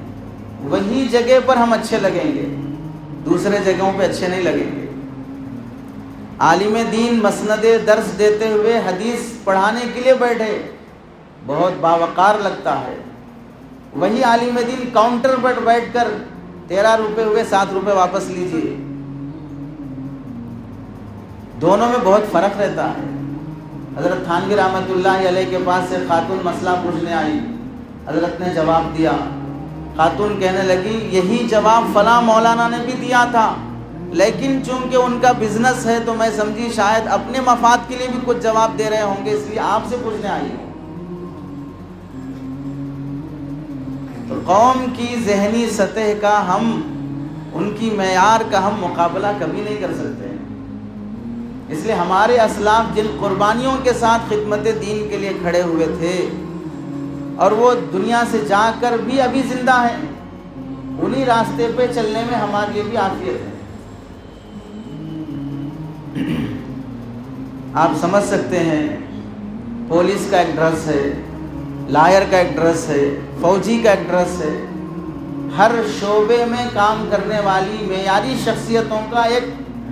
وہی جگہ پر ہم اچھے لگیں گے، دوسرے جگہوں پہ اچھے نہیں لگیں گے. عالم دین مسند درس دیتے ہوئے حدیث پڑھانے کے لیے بیٹھے، بہت باوقار لگتا ہے. وہی عالم دین کاؤنٹر پر بیٹھ کر 13 روپے ہوئے 7 روپے واپس لیجئے. دونوں میں بہت فرق رہتا ہے. حضرت تھانوی رحمۃ اللہ علیہ کے پاس سے خاتون مسئلہ پوچھنے آئی، حضرت نے جواب دیا. خاتون کہنے لگی یہی جواب فلاں مولانا نے بھی دیا تھا، لیکن چونکہ ان کا بزنس ہے تو میں سمجھی شاید اپنے مفاد کے لیے بھی کچھ جواب دے رہے ہوں گے، اس لیے آپ سے پوچھنے آئی ہوں. تو قوم کی ذہنی سطح کا ہم، ان کی معیار کا ہم مقابلہ کبھی نہیں کر سکتے. اس لیے ہمارے اسلاف جن قربانیوں کے ساتھ خدمت دین کے لیے کھڑے ہوئے تھے اور وہ دنیا سے جا کر بھی ابھی زندہ ہیں، انہی راستے پہ چلنے میں ہمارے لیے بھی عافیت ہے. آپ سمجھ سکتے ہیں، پولیس کا ایک ڈریس ہے، لائر کا ایک ڈریس ہے، فوجی کا ایک ڈریس ہے. ہر شعبے میں کام کرنے والی معیاری شخصیتوں کا ایک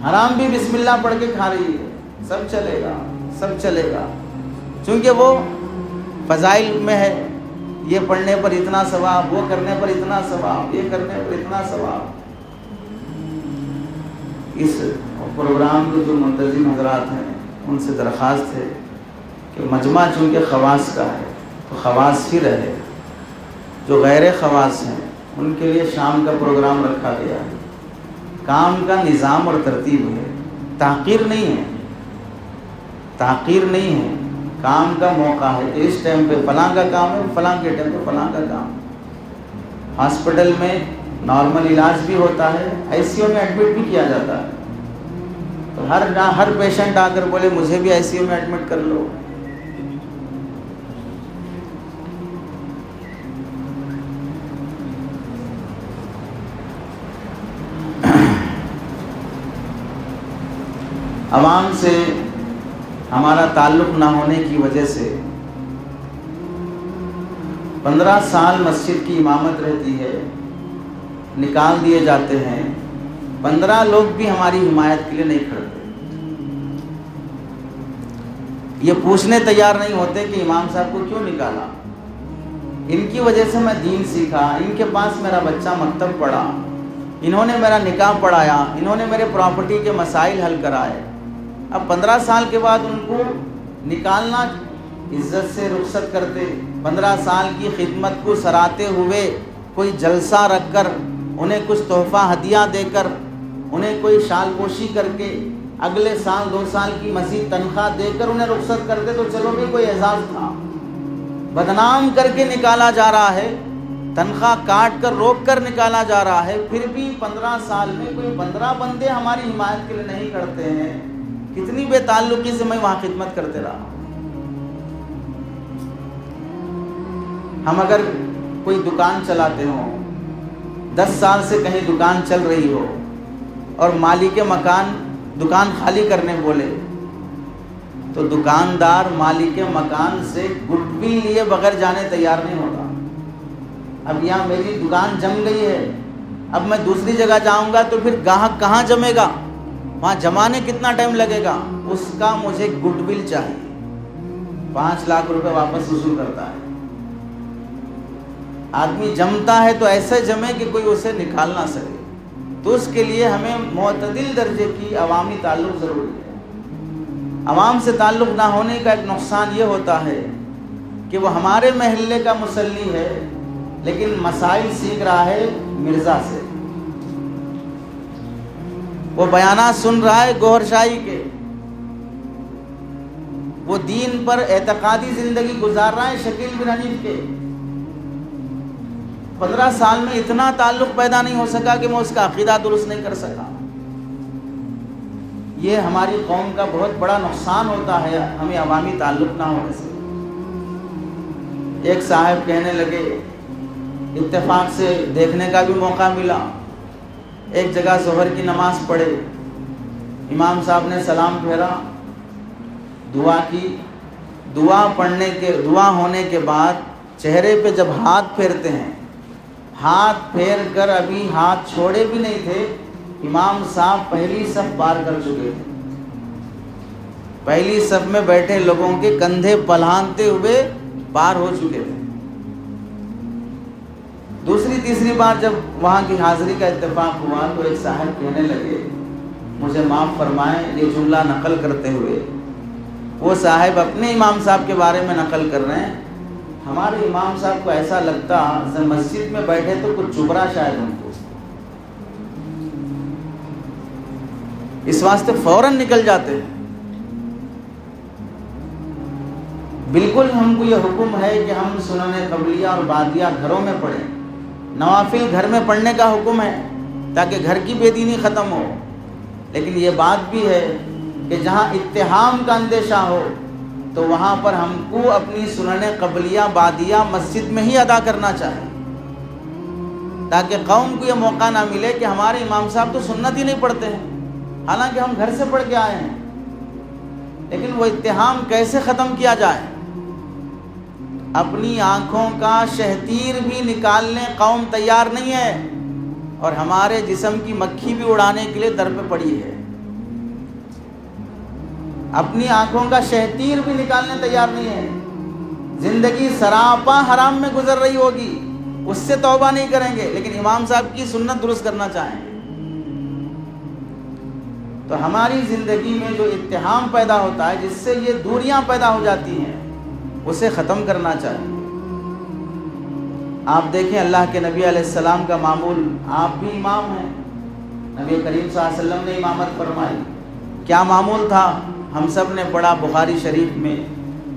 حرام بھی بسم اللہ پڑھ کے کھا رہی ہے، سب چلے گا، سب چلے گا، چونکہ وہ فضائل میں ہے، یہ پڑھنے پر اتنا ثواب، وہ کرنے پر اتنا ثواب، یہ کرنے پر اتنا ثواب۔ اس پروگرام کے جو منتظم حضرات ہیں ان سے درخواست ہے کہ مجمع چونکہ خواص کا ہے تو خواص ہی رہے، جو غیر خواص ہیں ان کے لیے شام کا پروگرام رکھا گیا ہے، کام کا نظام اور ترتیب ہے، تحقیر نہیں ہے، تحقیر نہیں ہے، کام کا موقع ہے کہ اس ٹائم پہ فلاں کا کام ہے، فلاں کے ٹائم پہ فلاں کا کام۔ ہاسپٹل میں نارمل علاج بھی ہوتا ہے، آئی سی یو میں ایڈمٹ بھی کیا جاتا ہے، تو ہر پیشنٹ آ کر بولے مجھے بھی آئی سی یو میں ایڈمٹ کر لو۔ عوام سے ہمارا تعلق نہ ہونے کی وجہ سے 15 سال مسجد کی امامت رہتی ہے، نکال دیے جاتے ہیں، 15 لوگ بھی ہماری حمایت کے لیے نہیں کھڑتے، یہ پوچھنے تیار نہیں ہوتے کہ امام صاحب کو کیوں نکالا۔ ان کی وجہ سے میں دین سیکھا، ان کے پاس میرا بچہ مکتب پڑھا، انہوں نے میرا نکاح پڑھایا، انہوں نے میرے پراپرٹی کے مسائل حل کرائے۔ اب 15 سال کے بعد ان کو نکالنا، عزت سے رخصت کرتے، 15 سال کی خدمت کو سراہتے ہوئے کوئی جلسہ رکھ کر، انہیں کچھ تحفہ ہدیہ دے کر، انہیں کوئی شال پوشی کر کے، اگلے سال 2 سال کی مزید تنخواہ دے کر انہیں رخصت کرتے تو چلو بھی کوئی اعزاز تھا۔ بدنام کر کے نکالا جا رہا ہے، تنخواہ کاٹ کر روک کر نکالا جا رہا ہے، پھر بھی 15 سال میں کوئی 15 بندے ہماری حمایت کے لیے نہیں کرتے ہیں۔ کتنی بے تعلقی سے میں وہاں خدمت کرتے رہا۔ ہم اگر کوئی دکان چلاتے ہوں، 10 سال سے کہیں دکان چل رہی ہو اور مالک مکان دکان خالی کرنے بولے تو دکاندار مالک مکان سے گڈ ول لیے بغیر جانے تیار نہیں ہوگا۔ اب یہاں میری دکان جم گئی ہے، اب میں دوسری جگہ جاؤں گا تو پھر گاہک کہاں جمے گا، وہاں جمانے کتنا ٹائم لگے گا، اس کا مجھے گڈ ول چاہیے۔ 5 لاکھ روپے واپس وصول کرتا ہے۔ آدمی جمتا ہے تو ایسے جمے کہ کوئی اسے نکال نہ سکے، تو اس کے لیے ہمیں معتدل درجے کی عوامی تعلق ضروری ہے۔ عوام سے تعلق نہ ہونے کا ایک نقصان یہ ہوتا ہے کہ وہ ہمارے محلے کا مصلی ہے لیکن مسائل سیکھ رہا ہے مرزا سے، وہ بیانات سن رہا ہے گوہر شاہی کے، وہ دین پر اعتقادی زندگی گزار رہا ہے شکیل بن حنیف کے۔ 15 سال میں اتنا تعلق پیدا نہیں ہو سکا کہ میں اس کا عقیدہ درست نہیں کر سکا۔ یہ ہماری قوم کا بہت بڑا نقصان ہوتا ہے ہمیں عوامی تعلق نہ ہونے سے۔ ایک صاحب کہنے لگے، اتفاق سے دیکھنے کا بھی موقع ملا، ایک جگہ ظہر کی نماز پڑھے، امام صاحب نے سلام پھیرا، دعا کی، دعا ہونے کے بعد چہرے پہ جب ہاتھ پھیرتے ہیں، ہاتھ پھیر کر ابھی ہاتھ چھوڑے بھی نہیں تھے، امام صاحب پہلی صف پار کر چکے تھے، پہلی صف میں بیٹھے لوگوں کے کندھے پلہانتے ہوئے پار ہو چکے تھے۔ دوسری تیسری بار جب وہاں کی حاضری کا اتفاق ہوا تو ایک صاحب کہنے لگے، مجھے معاف فرمائیں، یہ جملہ نقل کرتے ہوئے وہ صاحب اپنے امام صاحب کے بارے میں نقل کر رہے ہیں، ہمارے امام صاحب کو ایسا لگتا جب مسجد میں بیٹھے تو کچھ چبھ رہا شاید ان کو، اس واسطے فوراً نکل جاتے ہیں۔ بالکل ہم کو یہ حکم ہے کہ ہم سنن قبلیہ اور بعدیہ گھروں میں پڑھیں، نوافل گھر میں پڑھنے کا حکم ہے تاکہ گھر کی بے دینی ختم ہو، لیکن یہ بات بھی ہے کہ جہاں اتہام کا اندیشہ ہو تو وہاں پر ہم کو اپنی سنن قبلیہ بعدیہ مسجد میں ہی ادا کرنا چاہیے، تاکہ قوم کو یہ موقع نہ ملے کہ ہمارے امام صاحب تو سنت ہی نہیں پڑھتے ہیں، حالانکہ ہم گھر سے پڑھ کے آئے ہیں۔ لیکن وہ اتہام کیسے ختم کیا جائے؟ اپنی آنکھوں کا شہتیر بھی نکالنے قوم تیار نہیں ہے، اور ہمارے جسم کی مکھی بھی اڑانے کے لیے در پہ پڑی ہے۔ اپنی آنکھوں کا شہتیر بھی نکالنے تیار نہیں ہے، زندگی سراپا حرام میں گزر رہی ہوگی، اس سے توبہ نہیں کریں گے، لیکن امام صاحب کی سنت درست کرنا چاہیں گے۔ تو ہماری زندگی میں جو اتحام پیدا ہوتا ہے، جس سے یہ دوریاں پیدا ہو جاتی ہیں، اسے ختم کرنا چاہیے۔ آپ دیکھیں اللہ کے نبی علیہ السلام کا معمول، آپ بھی امام ہیں، نبی کریم صلی اللہ علیہ وسلم نے امامت فرمائی، کیا معمول تھا؟ ہم سب نے پڑھا بخاری شریف میں،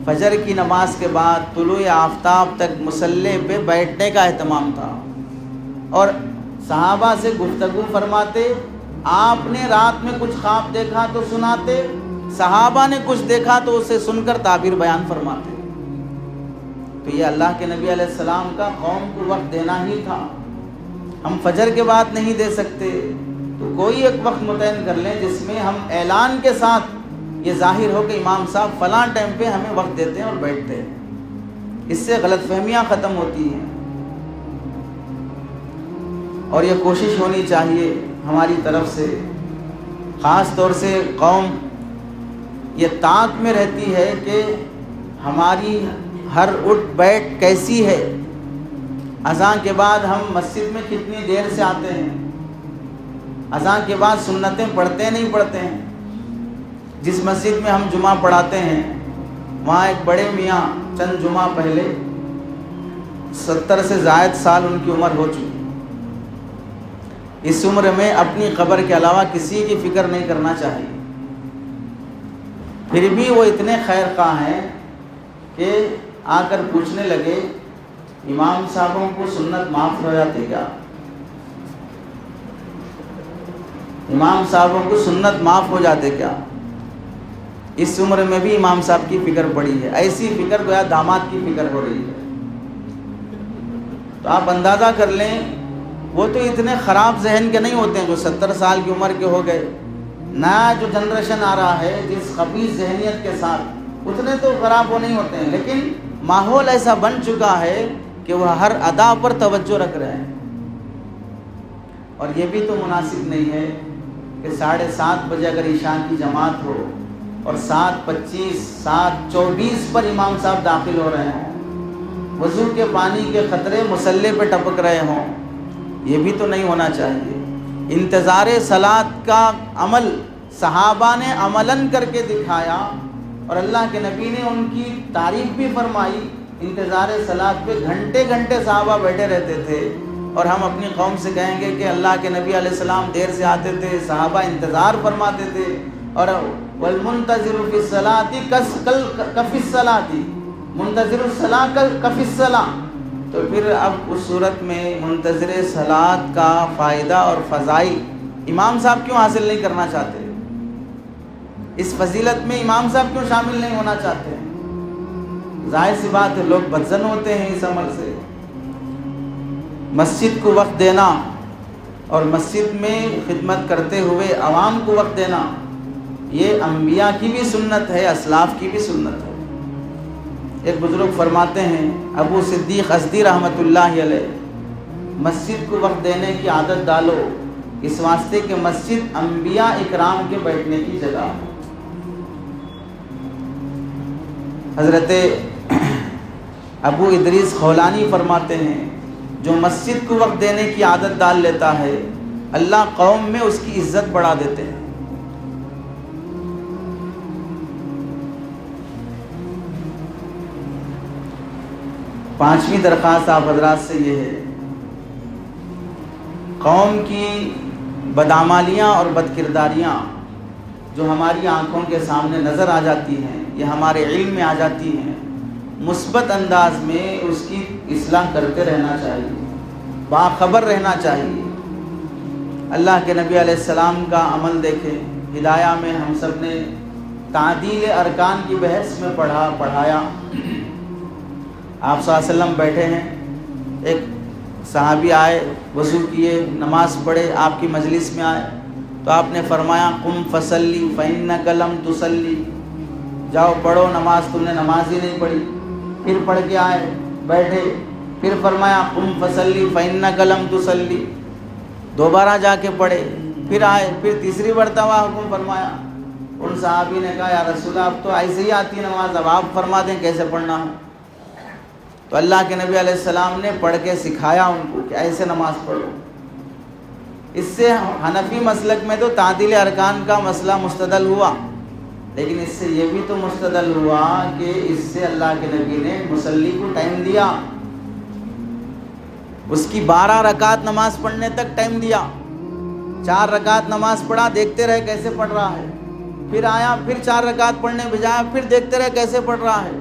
فجر کی نماز کے بعد طلوع آفتاب تک مصلی پہ بیٹھنے کا اہتمام تھا، اور صحابہ سے گفتگو فرماتے، آپ نے رات میں کچھ خواب دیکھا تو سناتے، صحابہ نے کچھ دیکھا تو اسے سن کر تعبیر بیان فرماتے۔ تو یہ اللہ کے نبی علیہ السلام کا قوم کو وقت دینا ہی تھا۔ ہم فجر کے بعد نہیں دے سکتے تو کوئی ایک وقت متعین کر لیں جس میں ہم اعلان کے ساتھ یہ ظاہر ہو کہ امام صاحب فلاں ٹائم پہ ہمیں وقت دیتے ہیں اور بیٹھتے ہیں۔ اس سے غلط فہمیاں ختم ہوتی ہیں، اور یہ کوشش ہونی چاہیے ہماری طرف سے، خاص طور سے قوم یہ طاق میں رہتی ہے کہ ہماری ہر اٹھ بیٹھ کیسی ہے، اذان کے بعد ہم مسجد میں کتنی دیر سے آتے ہیں، اذان کے بعد سنتیں پڑھتے نہیں پڑھتے ہیں۔ جس مسجد میں ہم جمعہ پڑھاتے ہیں وہاں ایک بڑے میاں چند جمعہ پہلے 70 سے زائد سال ان کی عمر ہو چکی، اس عمر میں اپنی قبر کے علاوہ کسی کی فکر نہیں کرنا چاہیے، پھر بھی وہ اتنے خیر خواہ ہیں کہ آ کر پوچھنے لگے امام صاحبوں کو سنت معاف ہو جاتی کیا؟ امام صاحبوں کو سنت معاف ہو جاتے کیا؟ اس عمر میں بھی امام صاحب کی فکر پڑی ہے، ایسی فکر گویا داماد کی فکر ہو رہی ہے۔ تو آپ اندازہ کر لیں، وہ تو اتنے خراب ذہن کے نہیں ہوتے ہیں جو 70 سال کی عمر کے ہو گئے، نیا جو جنریشن آ رہا ہے جس خبیث ذہنیت کے ساتھ، اتنے تو خراب وہ نہیں ہوتے ہیں، لیکن ماحول ایسا بن چکا ہے کہ وہ ہر ادا پر توجہ رکھ رہے ہیں۔ اور یہ بھی تو مناسب نہیں ہے کہ 7:30 بجے اگر عشاء کی جماعت ہو اور 7:25 7:24 پر امام صاحب داخل ہو رہے ہوں، وضو کے پانی کے قطرے مصلی پہ ٹپک رہے ہوں، یہ بھی تو نہیں ہونا چاہیے۔ انتظار صلاۃ کا عمل صحابہ نے عملاً کر کے دکھایا، اور اللہ کے نبی نے ان کی تعریف بھی فرمائی۔ انتظار صلاۃ پہ گھنٹے گھنٹے صحابہ بیٹھے رہتے تھے، اور ہم اپنی قوم سے کہیں گے کہ اللہ کے نبی علیہ السلام دیر سے آتے تھے، صحابہ انتظار فرماتے تھے، اور والمنتظر فی الصلاۃ کفی الصلاۃ، منتظر الصلاۃ کفی الصلاۃ۔ تو پھر اب اس صورت میں منتظر صلاۃ کا فائدہ اور فضائل امام صاحب کیوں حاصل نہیں کرنا چاہتے؟ اس فضیلت میں امام صاحب کیوں شامل نہیں ہونا چاہتے؟ ظاہر سی بات ہے، لوگ بدظن ہوتے ہیں اس عمل سے۔ مسجد کو وقت دینا اور مسجد میں خدمت کرتے ہوئے عوام کو وقت دینا، یہ انبیاء کی بھی سنت ہے، اسلاف کی بھی سنت ہے۔ ایک بزرگ فرماتے ہیں، ابو صدیق ازدی رحمۃ اللہ علیہ، مسجد کو وقت دینے کی عادت ڈالو، اس واسطے کہ مسجد انبیاء اکرام کے بیٹھنے کی جگہ ہے۔ حضرت ابو ادریس خولانی فرماتے ہیں، جو مسجد کو وقت دینے کی عادت ڈال لیتا ہے، اللہ قوم میں اس کی عزت بڑھا دیتے ہیں۔ پانچویں درخواست آپ حضرات سے یہ ہے، قوم کی بدعمالیاں اور بدکرداریاں جو ہماری آنکھوں کے سامنے نظر آ جاتی ہیں یا ہمارے علم میں آ جاتی ہیں، مثبت انداز میں اس کی اصلاح کرتے رہنا چاہیے، باخبر رہنا چاہیے۔ اللہ کے نبی علیہ السلام کا عمل دیکھیں، ہدایہ میں ہم سب نے تعدیل ارکان کی بحث میں پڑھایا۔ آپ صلی اللہ علیہ وسلم بیٹھے ہیں، ایک صحابی آئے، وضو کیے، نماز پڑھے، آپ کی مجلس میں آئے تو آپ نے فرمایا قم فصلی فإنک لم تصلی، جاؤ پڑھو نماز، تم نے نماز ہی نہیں پڑھی۔ پھر پڑھ کے آئے، بیٹھے، پھر فرمایا قم فصلی فإنک لم تصلی، دوبارہ جا کے پڑھے، پھر آئے، پھر تیسری مرتبہ حکم فرمایا ان صحابی نے کہا یا رسول اللہ اب تو ایسے ہی آتی ہے نماز، اب آپ فرما دیں کیسے پڑھنا ہے۔ تو اللہ کے نبی علیہ السلام نے پڑھ کے سکھایا ان کو کہ ایسے نماز پڑھو۔ اس سے حنفی مسلک میں تو تعدیل ارکان کا مسئلہ مستدل ہوا، لیکن اس سے یہ بھی تو مستدل ہوا کہ اس سے اللہ کے نبی نے مصلی کو ٹائم دیا، اس کی 12 رکعت نماز پڑھنے تک ٹائم دیا۔ 4 رکعت نماز پڑھا، دیکھتے رہے کیسے پڑھ رہا ہے، پھر آیا پھر 4 رکعت پڑھنے بھیجایا، پھر دیکھتے رہے کیسے پڑھ رہا ہے۔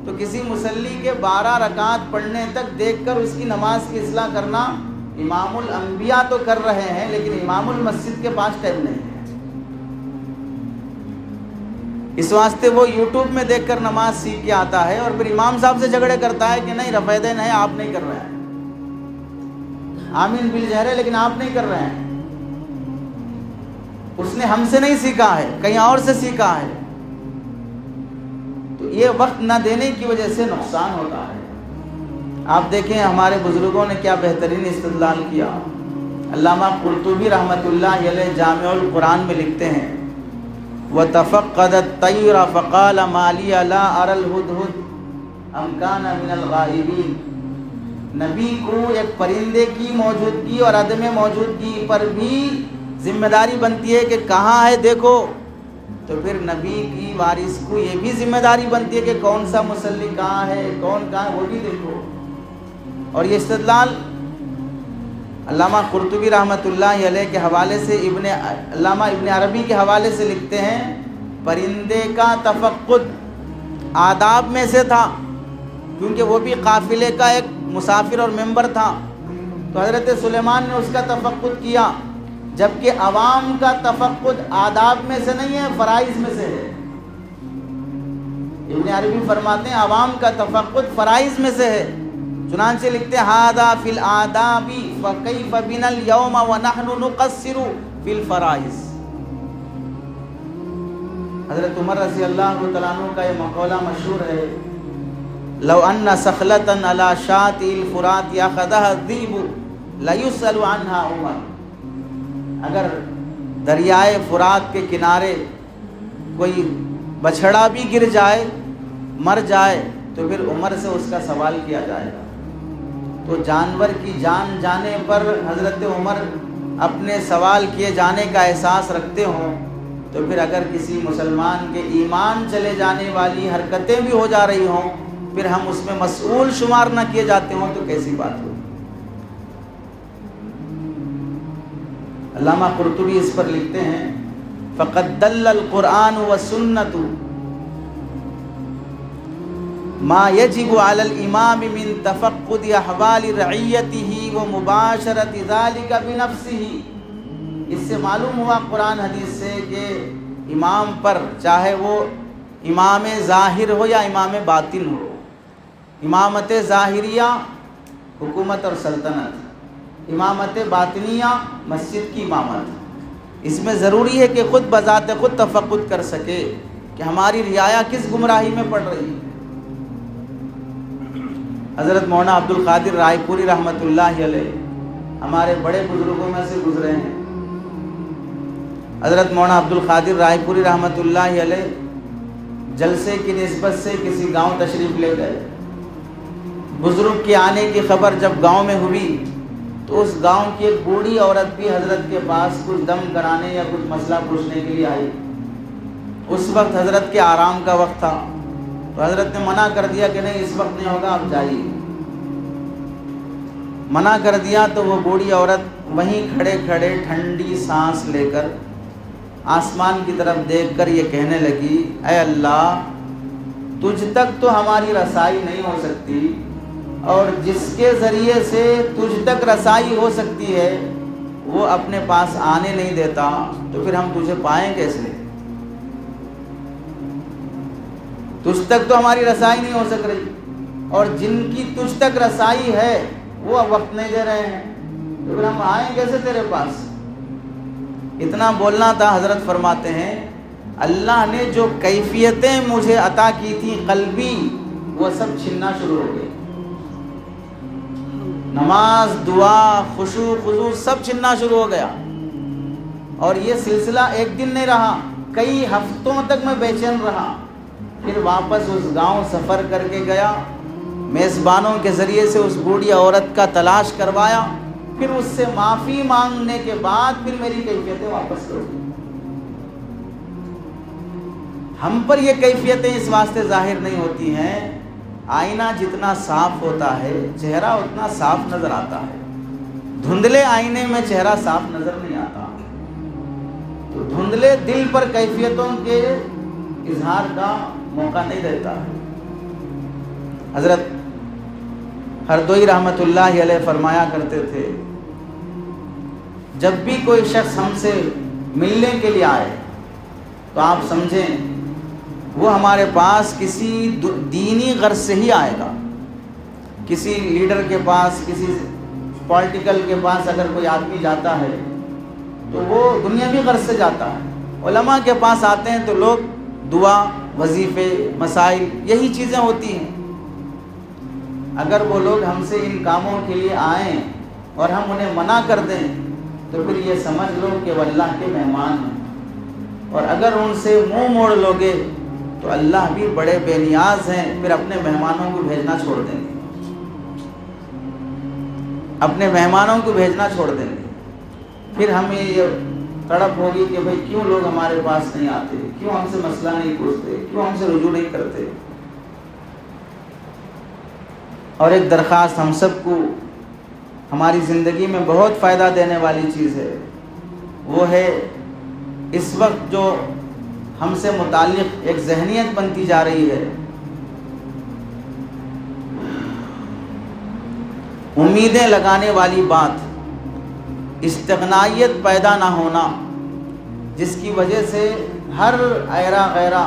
تو کسی مصلی کے 12 رکعت پڑھنے تک دیکھ کر اس کی نماز کی اصلاح کرنا امام الانبیاء تو کر رہے ہیں، لیکن امام المسجد کے پاس ٹائم نہیں ہے۔ اس واسطے وہ یوٹیوب میں دیکھ کر نماز سیکھ کے آتا ہے اور پھر امام صاحب سے جھگڑے کرتا ہے کہ نہیں رفع دین ہے، آپ نہیں کر رہے ہیں، آمین بالجہر ہے لیکن آپ نہیں کر رہے ہیں۔ اس نے ہم سے نہیں سیکھا ہے، کہیں اور سے سیکھا ہے۔ تو یہ وقت نہ دینے کی وجہ سے نقصان ہوتا ہے۔ آپ دیکھیں ہمارے بزرگوں نے کیا بہترین استدلال کیا۔ علامہ قرطبی رحمۃ اللہ علیہ جامع القرآن میں لکھتے ہیں وَتَفَقَّدَ الطَّيْرَ فَقَالَ مَا لِيَ لَا أَرَى الْهُدْهُدْ أَمْ كَانَ مِنَ الْغَائِبِينَ۔ نبی کو ایک پرندے کی موجودگی اور عدم موجودگی پر بھی ذمہ داری بنتی ہے کہ کہاں ہے دیکھو، تو پھر نبی کی وارث کو یہ بھی ذمہ داری بنتی ہے کہ کون سا مصلی کہاں ہے، کون کہاں ہے، وہ بھی دیکھو۔ اور یہ استدلال علامہ قرطبی رحمۃ اللہ علیہ کے حوالے سے علامہ ابن عربی کے حوالے سے لکھتے ہیں پرندے کا تفقد آداب میں سے تھا، کیونکہ وہ بھی قافلے کا ایک مسافر اور ممبر تھا، تو حضرت سلیمان نے اس کا تفقد کیا، جبکہ عوام کا تفقد آداب میں سے نہیں ہے، فرائض میں سے ہے۔ ابن عربی فرماتے ہیں عوام کا تفقد فرائض میں سے ہے، چنانچہ لکھتے ہیں ھذا فی الآداب فکیف بنا اليوم ونحن نقصر فی الفرائض۔ حضرت عمر رضی اللہ تعالیٰ عنہ کا یہ مقولہ مشہور ہے لو ان سخلۃ علی شاۃ الفرات یاخذها الذئب لیسأل عنها عمر۔ اگر دریائے فرات کے کنارے کوئی بچھڑا بھی گر جائے، مر جائے، تو پھر عمر سے اس کا سوال کیا جائے گا۔ تو جانور کی جان جانے پر حضرت عمر اپنے سوال کیے جانے کا احساس رکھتے ہوں، تو پھر اگر کسی مسلمان کے ایمان چلے جانے والی حرکتیں بھی ہو جا رہی ہوں، پھر ہم اس میں مسئول شمار نہ کیے جاتے ہوں تو کیسی بات ہو۔ علامہ قرطبی اس پر لکھتے ہیں فقد دل القرآن والسنۃ ما یجب علی الامام من تفقد احوال رعیتہ ومباشرۃ ذلک بنفسہ۔ اس سے معلوم ہوا قرآن حدیث سے کہ امام پر، چاہے وہ امام ظاہر ہو یا امام باطن ہو، امامت ظاہریہ حکومت اور سلطنت، امامت باطنیہ مسجد کی امامت، اس میں ضروری ہے کہ خود بذات خود تفقد کر سکے کہ ہماری رعایا کس گمراہی میں پڑ رہی ہے۔ حضرت مولانا عبد القادر رائے پوری رحمۃ اللہ علیہ ہمارے بڑے بزرگوں میں سے گزرے ہیں۔ حضرت مولانا عبد القادر رائے پوری رحمۃ اللہ علیہ جلسے کی نسبت سے کسی گاؤں تشریف لے گئے۔ بزرگ کے آنے کی خبر جب گاؤں میں ہوئی تو اس گاؤں کی ایک بوڑھی عورت بھی حضرت کے پاس کچھ دم کرانے یا کچھ مسئلہ پوچھنے کے لیے آئی۔ اس وقت حضرت کے آرام کا وقت تھا، تو حضرت نے منع کر دیا کہ نہیں اس وقت نہیں ہوگا، آپ جائیے۔ منع کر دیا تو وہ بوڑھی عورت وہیں کھڑے کھڑے ٹھنڈی سانس لے کر آسمان کی طرف دیکھ کر یہ کہنے لگی اے اللہ، تجھ تک تو ہماری رسائی نہیں ہو سکتی، اور جس کے ذریعے سے تجھ تک رسائی ہو سکتی ہے وہ اپنے پاس آنے نہیں دیتا، تو پھر ہم تجھے پائیں کیسے؟ تجھ تک تو ہماری رسائی نہیں ہو سک رہی، اور جن کی تجھ تک رسائی ہے وہ وقت نہیں دے رہے ہیں، تو پھر ہم آئیں کیسے تیرے پاس؟ اتنا بولنا تھا۔ حضرت فرماتے ہیں اللہ نے جو کیفیتیں مجھے عطا کی تھی قلبی، وہ سب چھننا شروع ہو گئی۔ نماز، دعا، خشوع خضوع سب چھننا شروع ہو گیا، اور یہ سلسلہ ایک دن نہیں رہا، کئی ہفتوں تک میں بے چین رہا، پھر واپس اس گاؤں سفر کر کے گیا، میزبانوں کے ذریعے سے اس بوڑھی عورت کا تلاش کروایا، پھر اس سے معافی مانگنے کے بعد پھر میری کیفیتیں واپس کر دی۔ ہم پر یہ کیفیتیں اس واسطے ظاہر نہیں ہوتی ہیں، آئینہ جتنا صاف ہوتا ہے چہرہ اتنا صاف نظر آتا ہے، دھندلے آئینے میں چہرہ صاف نظر نہیں آتا، تو دھندلے دل پر کیفیتوں کے اظہار کا موقع نہیں رہتا ہے۔ حضرت ہردوئی رحمت اللہ علیہ فرمایا کرتے تھے، جب بھی کوئی شخص ہم سے ملنے کے لیے آئے تو آپ سمجھیں وہ ہمارے پاس کسی دینی غرض سے ہی آئے گا۔ کسی لیڈر کے پاس، کسی پولیٹیکل کے پاس اگر کوئی آدمی جاتا ہے تو وہ دنیاوی غرض سے جاتا ہے۔ علماء کے پاس آتے ہیں تو لوگ دعا، وظیفے، مسائل، یہی چیزیں ہوتی ہیں۔ اگر وہ لوگ ہم سے ان کاموں کے لیے آئیں اور ہم انہیں منع کر دیں تو پھر یہ سمجھ لو کہ وہ اللہ کے مہمان ہیں، اور اگر ان سے منہ موڑ لوگے تو اللہ بھی بڑے بے نیاز ہیں، پھر اپنے مہمانوں کو بھیجنا چھوڑ دیں گے، اپنے مہمانوں کو بھیجنا چھوڑ دیں گے۔ پھر ہمیں یہ تڑپ ہوگی کہ بھئی کیوں لوگ ہمارے پاس نہیں آتے، کیوں ہم سے مسئلہ نہیں پوچھتے، کیوں ہم سے رجوع نہیں کرتے۔ اور ایک درخواست ہم سب کو ہماری زندگی میں بہت فائدہ دینے والی چیز ہے، وہ ہے اس وقت جو ہم سے متعلق ایک ذہنیت بنتی جا رہی ہے، امیدیں لگانے والی بات، استغنائیت پیدا نہ ہونا، جس کی وجہ سے ہر ایرا غیرہ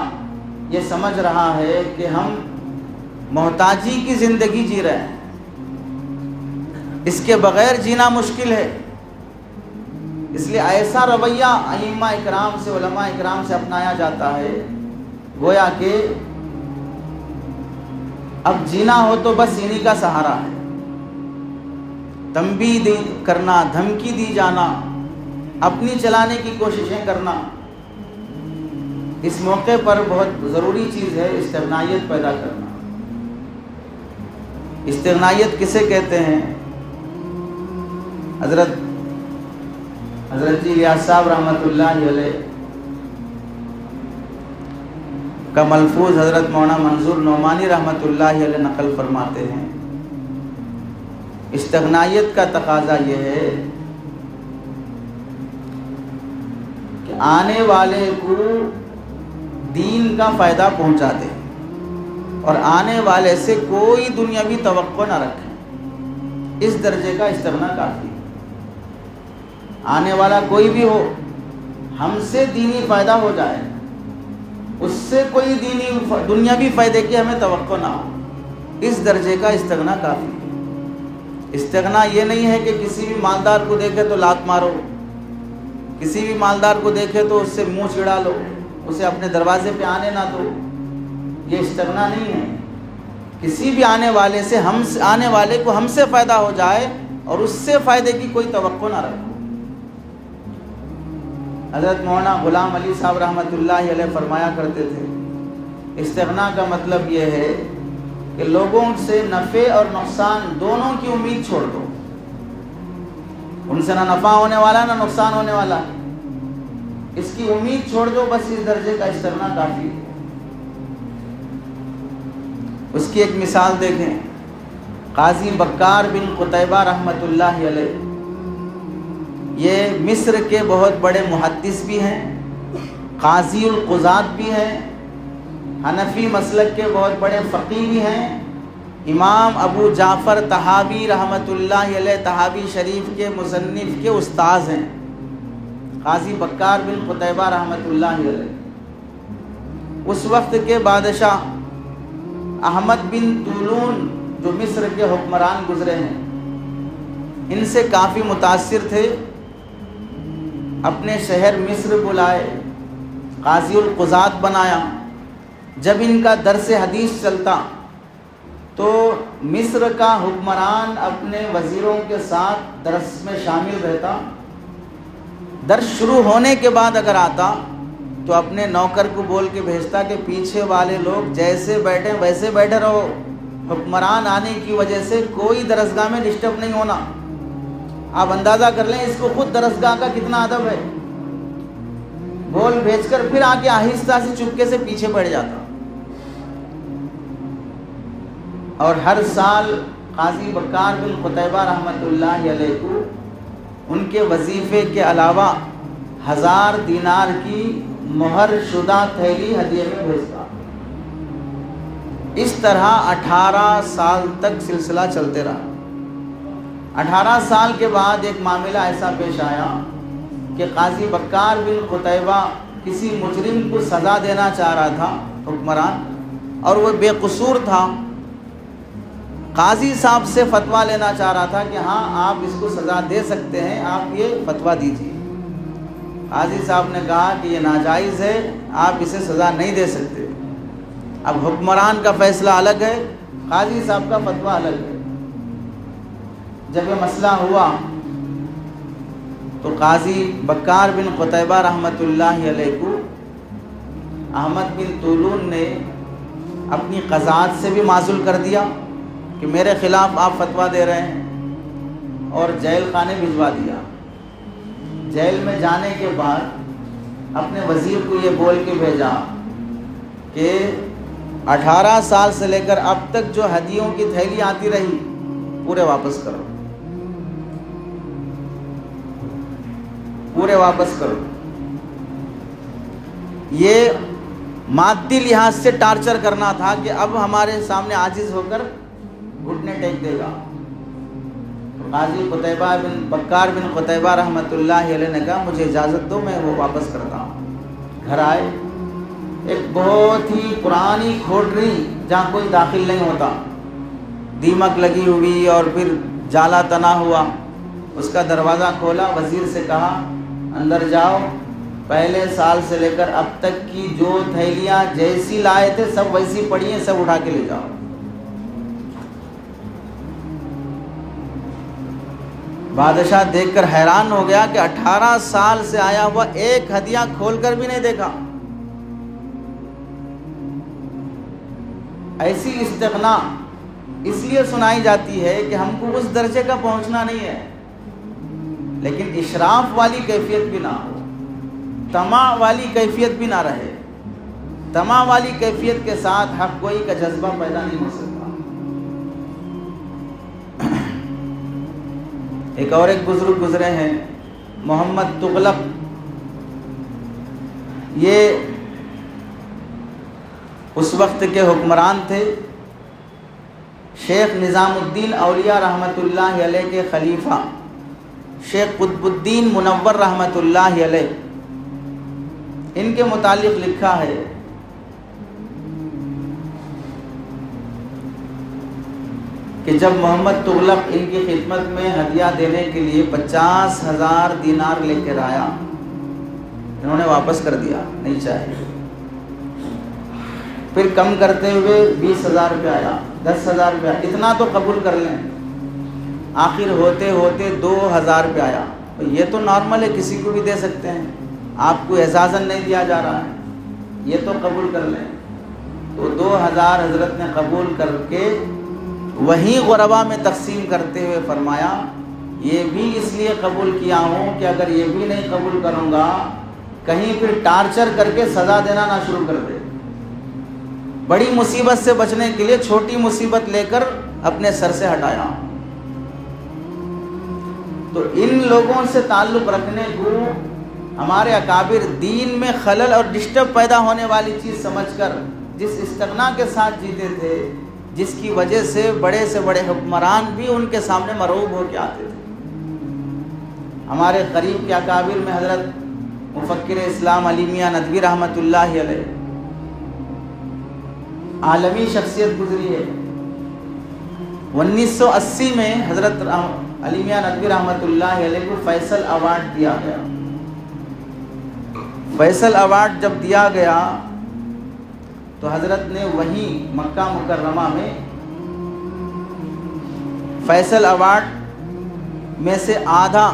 یہ سمجھ رہا ہے کہ ہم محتاجی کی زندگی جی رہے ہیں، اس کے بغیر جینا مشکل ہے۔ اس لیے ایسا رویہ ائمہ اکرام سے، علماء اکرام سے اپنایا جاتا ہے گویا کہ اب جینا ہو تو بس انہی کا سہارا ہے۔ تنبیہ کرنا، دھمکی دی جانا، اپنی چلانے کی کوششیں کرنا، اس موقع پر بہت ضروری چیز ہے استغنائیت پیدا کرنا۔ استغنائیت کسے کہتے ہیں؟ حضرت جی الیاس صاحب رحمۃ اللہ علیہ کا ملفوظ حضرت مولانا منظور نعمانی رحمۃ اللہ علیہ نقل فرماتے ہیں، استغنائیت کا تقاضا یہ ہے کہ آنے والے کو دین کا فائدہ پہنچا دے اور آنے والے سے کوئی دنیاوی توقع نہ رکھے، اس درجے کا استغنا کافی ہے۔ آنے والا کوئی بھی ہو، ہم سے دینی فائدہ ہو جائے، اس سے کوئی دنیاوی فائدے کی ہمیں توقع نہ ہو، اس درجے کا استغنا کافی ہے۔ استغنا یہ نہیں ہے کہ کسی بھی مالدار کو دیکھے تو لات مارو، کسی بھی مالدار کو دیکھے تو اس سے منہ چڑھا لو، اسے اپنے دروازے پہ آنے نہ دو، یہ استغنا نہیں ہے۔ کسی بھی آنے والے کو ہم سے فائدہ ہو جائے اور اس سے فائدے کی کوئی توقع نہ رکھو۔ حضرت مولانا غلام علی صاحب رحمۃ اللہ علیہ فرمایا کرتے تھے، استغنا کا مطلب یہ ہے کہ لوگوں سے نفع اور نقصان دونوں کی امید چھوڑ دو، ان سے نہ نفع ہونے والا نہ نقصان ہونے والا، اس کی امید چھوڑ دو، بس اس درجے کا استغنا کافی ہے۔ اس کی ایک مثال دیکھیں، قاضی بکار بن قتیبہ رحمۃ اللہ علیہ، یہ مصر کے بہت بڑے محدث بھی ہیں، قاضی القضات بھی ہیں، حنفی مسلک کے بہت بڑے فقیہ بھی ہیں، امام ابو جعفر طحاوی رحمۃ اللہ علیہ طحاوی شریف کے مصنف کے استاذ ہیں، قاضی بکار بن قتیبہ رحمۃ اللہ علیہ۔ اس وقت کے بادشاہ احمد بن طولون جو مصر کے حکمران گزرے ہیں، ان سے کافی متاثر تھے، اپنے شہر مصر بلائے، قاضی القضات بنایا۔ جب ان کا درس حدیث چلتا تو مصر کا حکمران اپنے وزیروں کے ساتھ درس میں شامل رہتا، درس شروع ہونے کے بعد اگر آتا تو اپنے نوکر کو بول کے بھیجتا کہ پیچھے والے لوگ جیسے بیٹھے ویسے بیٹھے رہو، حکمران آنے کی وجہ سے کوئی درسگاہ میں ڈسٹرب نہیں ہونا۔ آپ اندازہ کر لیں اس کو خود درسگاہ کا کتنا ادب ہے، بول بھیج کر پھر آ کے آہستہ سے چپکے سے پیچھے بیٹھ جاتا۔ اور ہر سال قاضی بکار بن قتیبہ رحمۃ اللہ علیہ کو ان کے وظیفے کے علاوہ 1000 دینار کی مہر شدہ تھیلی ہدیے میں بھیجتا۔ اس طرح 18 سال تک سلسلہ چلتے رہا۔ 18 سال کے بعد ایک معاملہ ایسا پیش آیا کہ قاضی بکار بن قتیبہ کسی مجرم کو سزا دینا چاہ رہا تھا حکمران، اور وہ بے قصور تھا۔ قاضی صاحب سے فتویٰ لینا چاہ رہا تھا کہ ہاں آپ اس کو سزا دے سکتے ہیں، آپ یہ فتویٰ دیجیے۔ قاضی صاحب نے کہا کہ یہ ناجائز ہے، آپ اسے سزا نہیں دے سکتے۔ اب حکمران کا فیصلہ الگ ہے، قاضی صاحب کا فتویٰ الگ ہے۔ جب یہ مسئلہ ہوا تو قاضی بکار بن قتیبہ رحمۃ اللہ علیہ کو احمد بن طولون نے اپنی قضات سے بھی معزول کر دیا کہ میرے خلاف آپ فتویٰ دے رہے ہیں، اور جیل خانے بھجوا دیا۔ جیل میں جانے کے بعد اپنے وزیر کو یہ بول کے بھیجا کہ 18 سال سے لے کر اب تک جو ہدیوں کی تھیلی آتی رہی پورے واپس کرو، پورے واپس کرو۔ یہ مادی لحاظ سے ٹارچر کرنا تھا کہ اب ہمارے سامنے عاجز ہو کر گھٹنے ٹیک دے گا۔ قاضی بکار بن قتیبہ رحمۃ اللہ علیہ نے کہا مجھے اجازت دو، میں وہ واپس کرتا ہوں۔ گھر آئے، ایک بہت ہی پرانی کھوٹری جہاں کوئی داخل نہیں ہوتا، دیمک لگی ہوئی اور پھر جالا تنا ہوا، اس کا دروازہ کھولا، وزیر سے کہا اندر جاؤ، پہلے سال سے لے کر اب تک کی جو تھیلیاں جیسی لائے تھے سب ویسی پڑی ہیں، سب اٹھا کے لے جاؤ۔ بادشاہ دیکھ کر حیران ہو گیا کہ 18 سال سے آیا ہوا ایک ہدیہ کھول کر بھی نہیں دیکھا۔ ایسی استغنا اس لیے سنائی جاتی ہے کہ ہم کو اس درجے کا پہنچنا نہیں ہے، لیکن اشراف والی کیفیت بھی نہ ہو، طمع والی کیفیت بھی نہ رہے۔ طمع والی کیفیت کے ساتھ حق گوئی کا جذبہ پیدا نہیں ہو سکتا۔ ایک اور ایک بزرگ گزرے ہیں، محمد تغلق، یہ اس وقت کے حکمران تھے، شیخ نظام الدین اولیاء رحمۃ اللہ علیہ کے خلیفہ شیخ قطب الدین منور رحمۃ اللہ علیہ، ان کے متعلق لکھا ہے کہ جب محمد تغلق ان کی خدمت میں ہدیہ دینے کے لیے 50,000 دینار لے کر آیا، انہوں نے واپس کر دیا، نہیں چاہیے۔ پھر کم کرتے ہوئے 20,000 روپے آیا، 10,000 روپے، اتنا تو قبول کر لیں۔ آخر ہوتے ہوتے 2,000 روپے آیا، یہ تو نارمل ہے، کسی کو بھی دے سکتے ہیں، آپ کو اعزازاً نہیں دیا جا رہا ہے، یہ تو قبول کر لیں۔ تو 2,000 حضرت نے قبول کر کے وہیں غربا میں تقسیم کرتے ہوئے فرمایا یہ بھی اس لیے قبول کیا ہوں کہ اگر یہ بھی نہیں قبول کروں گا کہیں پھر ٹارچر کر کے سزا دینا نہ شروع کر دے۔ بڑی مصیبت سے بچنے کے لیے چھوٹی مصیبت لے کر اپنے سر سے ہٹایا۔ تو ان لوگوں سے تعلق رکھنے کو ہمارے اکابر دین میں خلل اور ڈسٹرب پیدا ہونے والی چیز سمجھ کر جس استغنا کے ساتھ جیتے تھے، جس کی وجہ سے بڑے حکمران بھی ان کے سامنے مرعوب ہو کے آتے تھے۔ ہمارے قریب کے اکابر میں حضرت مفکر اسلام علی میاں ندوی رحمۃ اللہ علیہ، عالمی شخصیت گزری ہے۔ 1980 میں حضرت علی میاں ندوی رحمۃ اللہ علیہ کو فیصل ایوارڈ دیا گیا۔ فیصل ایوارڈ جب دیا گیا تو حضرت نے وہیں مکہ مکرمہ میں فیصل ایوارڈ میں سے آدھا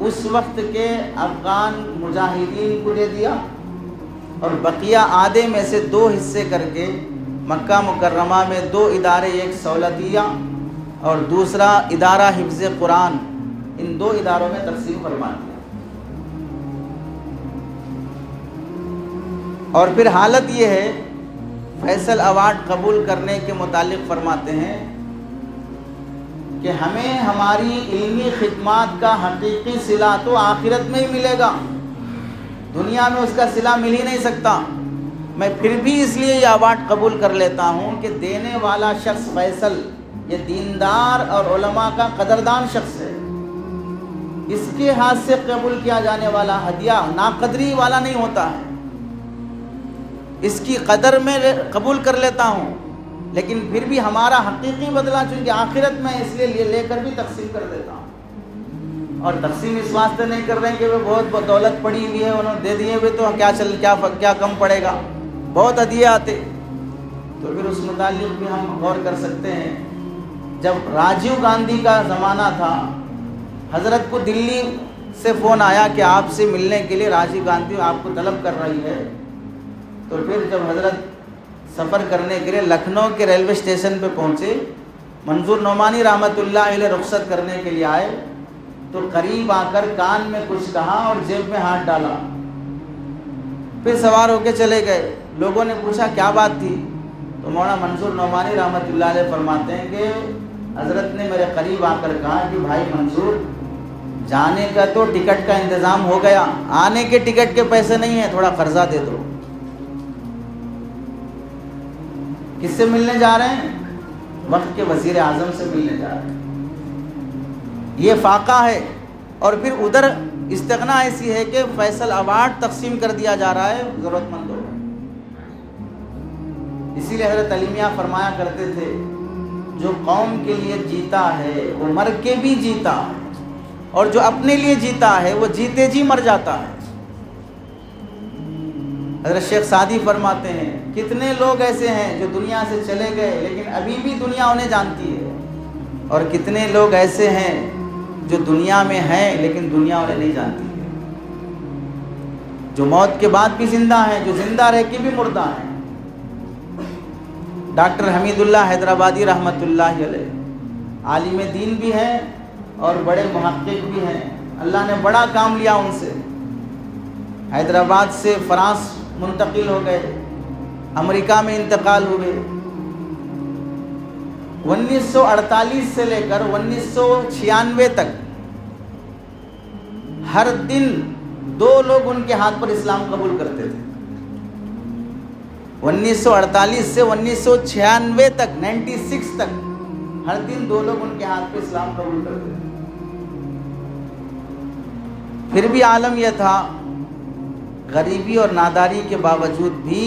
اس وقت کے افغان مجاہدین کو دے دیا اور بقیہ آدھے میں سے 2 حصے کر کے مکہ مکرمہ میں 2 ادارے، ایک سہولتیہ اور دوسرا ادارہ حفظ قرآن، ان 2 اداروں میں تقسیم فرما دیا۔ اور پھر حالت یہ ہے، فیصل ایوارڈ قبول کرنے کے متعلق فرماتے ہیں کہ ہمیں ہماری علمی خدمات کا حقیقی صلہ تو آخرت میں ہی ملے گا، دنیا میں اس کا صلہ مل ہی نہیں سکتا۔ میں پھر بھی اس لیے یہ ایوارڈ قبول کر لیتا ہوں کہ دینے والا شخص فیصل یہ دیندار اور علماء کا قدردان شخص ہے، اس کے ہاتھ سے قبول کیا جانے والا ہدیہ ناقدری والا نہیں ہوتا ہے، اس کی قدر میں قبول کر لیتا ہوں، لیکن پھر بھی ہمارا حقیقی بدلہ چونکہ آخرت میں اس لیے لے کر بھی تقسیم کر دیتا ہوں۔ اور تقسیم اس واسطے نہیں کر رہے ہیں کہ وہ بہت دولت پڑی ہوئی ہے، انہوں نے دے دیے ہوئے تو کیا کم پڑے گا، بہت ہدیے آتے۔ تو پھر اس متعلق بھی ہم غور کر سکتے ہیں، جب راجیو گاندھی کا زمانہ تھا، حضرت کو دلی سے فون آیا کہ آپ سے ملنے کے لیے راجیو گاندھی آپ کو طلب کر رہی ہے۔ تو پھر جب حضرت سفر کرنے کے لیے لکھنؤ کے ریلوے اسٹیشن پہ پہنچے، منظور نعمانی رحمۃ اللہ علیہ رخصت کرنے کے لیے آئے، تو قریب آ کر کان میں کچھ کہا اور جیب میں ہاتھ ڈالا، پھر سوار ہو کے چلے گئے۔ لوگوں نے پوچھا کیا بات تھی؟ تو مولانا منظور نعمانی رحمۃ اللہ علیہ فرماتے ہیں کہ حضرت نے میرے قریب آ کر کہا کہ بھائی منظور، جانے کا تو ٹکٹ کا انتظام ہو گیا، آنے کے ٹکٹ کے پیسے نہیں ہیں، تھوڑا قرضہ دے دو۔ کس سے ملنے جا رہے ہیں؟ وقت کے وزیر اعظم سے ملنے جا رہے ہیں، یہ فاقہ ہے۔ اور پھر ادھر استغنا ایسی ہے کہ فیصل ایوارڈ تقسیم کر دیا جا رہا ہے ضرورت مندوں کو۔ اسی لیے حضرت علی میاں فرمایا کرتے تھے، جو قوم کے لیے جیتا ہے وہ مر کے بھی جیتا ہے، اور جو اپنے لیے جیتا ہے وہ جیتے جی مر جاتا ہے۔ حضرت شیخ سعدی فرماتے ہیں، کتنے لوگ ایسے ہیں جو دنیا سے چلے گئے لیکن ابھی بھی دنیا انہیں جانتی ہے، اور کتنے لوگ ایسے ہیں جو دنیا میں ہیں لیکن دنیا انہیں نہیں جانتی ہے، جو موت کے بعد بھی زندہ ہیں، جو زندہ رہ کے بھی مردہ ہیں۔ ڈاکٹر حمید اللہ حیدرآبادی رحمۃ اللہ علیہ عالم دین بھی ہیں اور بڑے محقق بھی ہیں، اللہ نے بڑا کام لیا ان سے۔ حیدرآباد سے فرانس منتقل ہو گئے، امریکہ میں انتقال ہوئے۔ 1948 سے لے کر 1996 تک ہر دن 2 لوگ ان کے ہاتھ پر اسلام قبول کرتے تھے۔ 1948 سے 1996 تک 96 تک ہر دن 2 لوگ ان کے ہاتھ پہ اسلام قبول کرتے تھے۔ پھر بھی عالم یہ تھا، غریبی اور ناداری کے باوجود بھی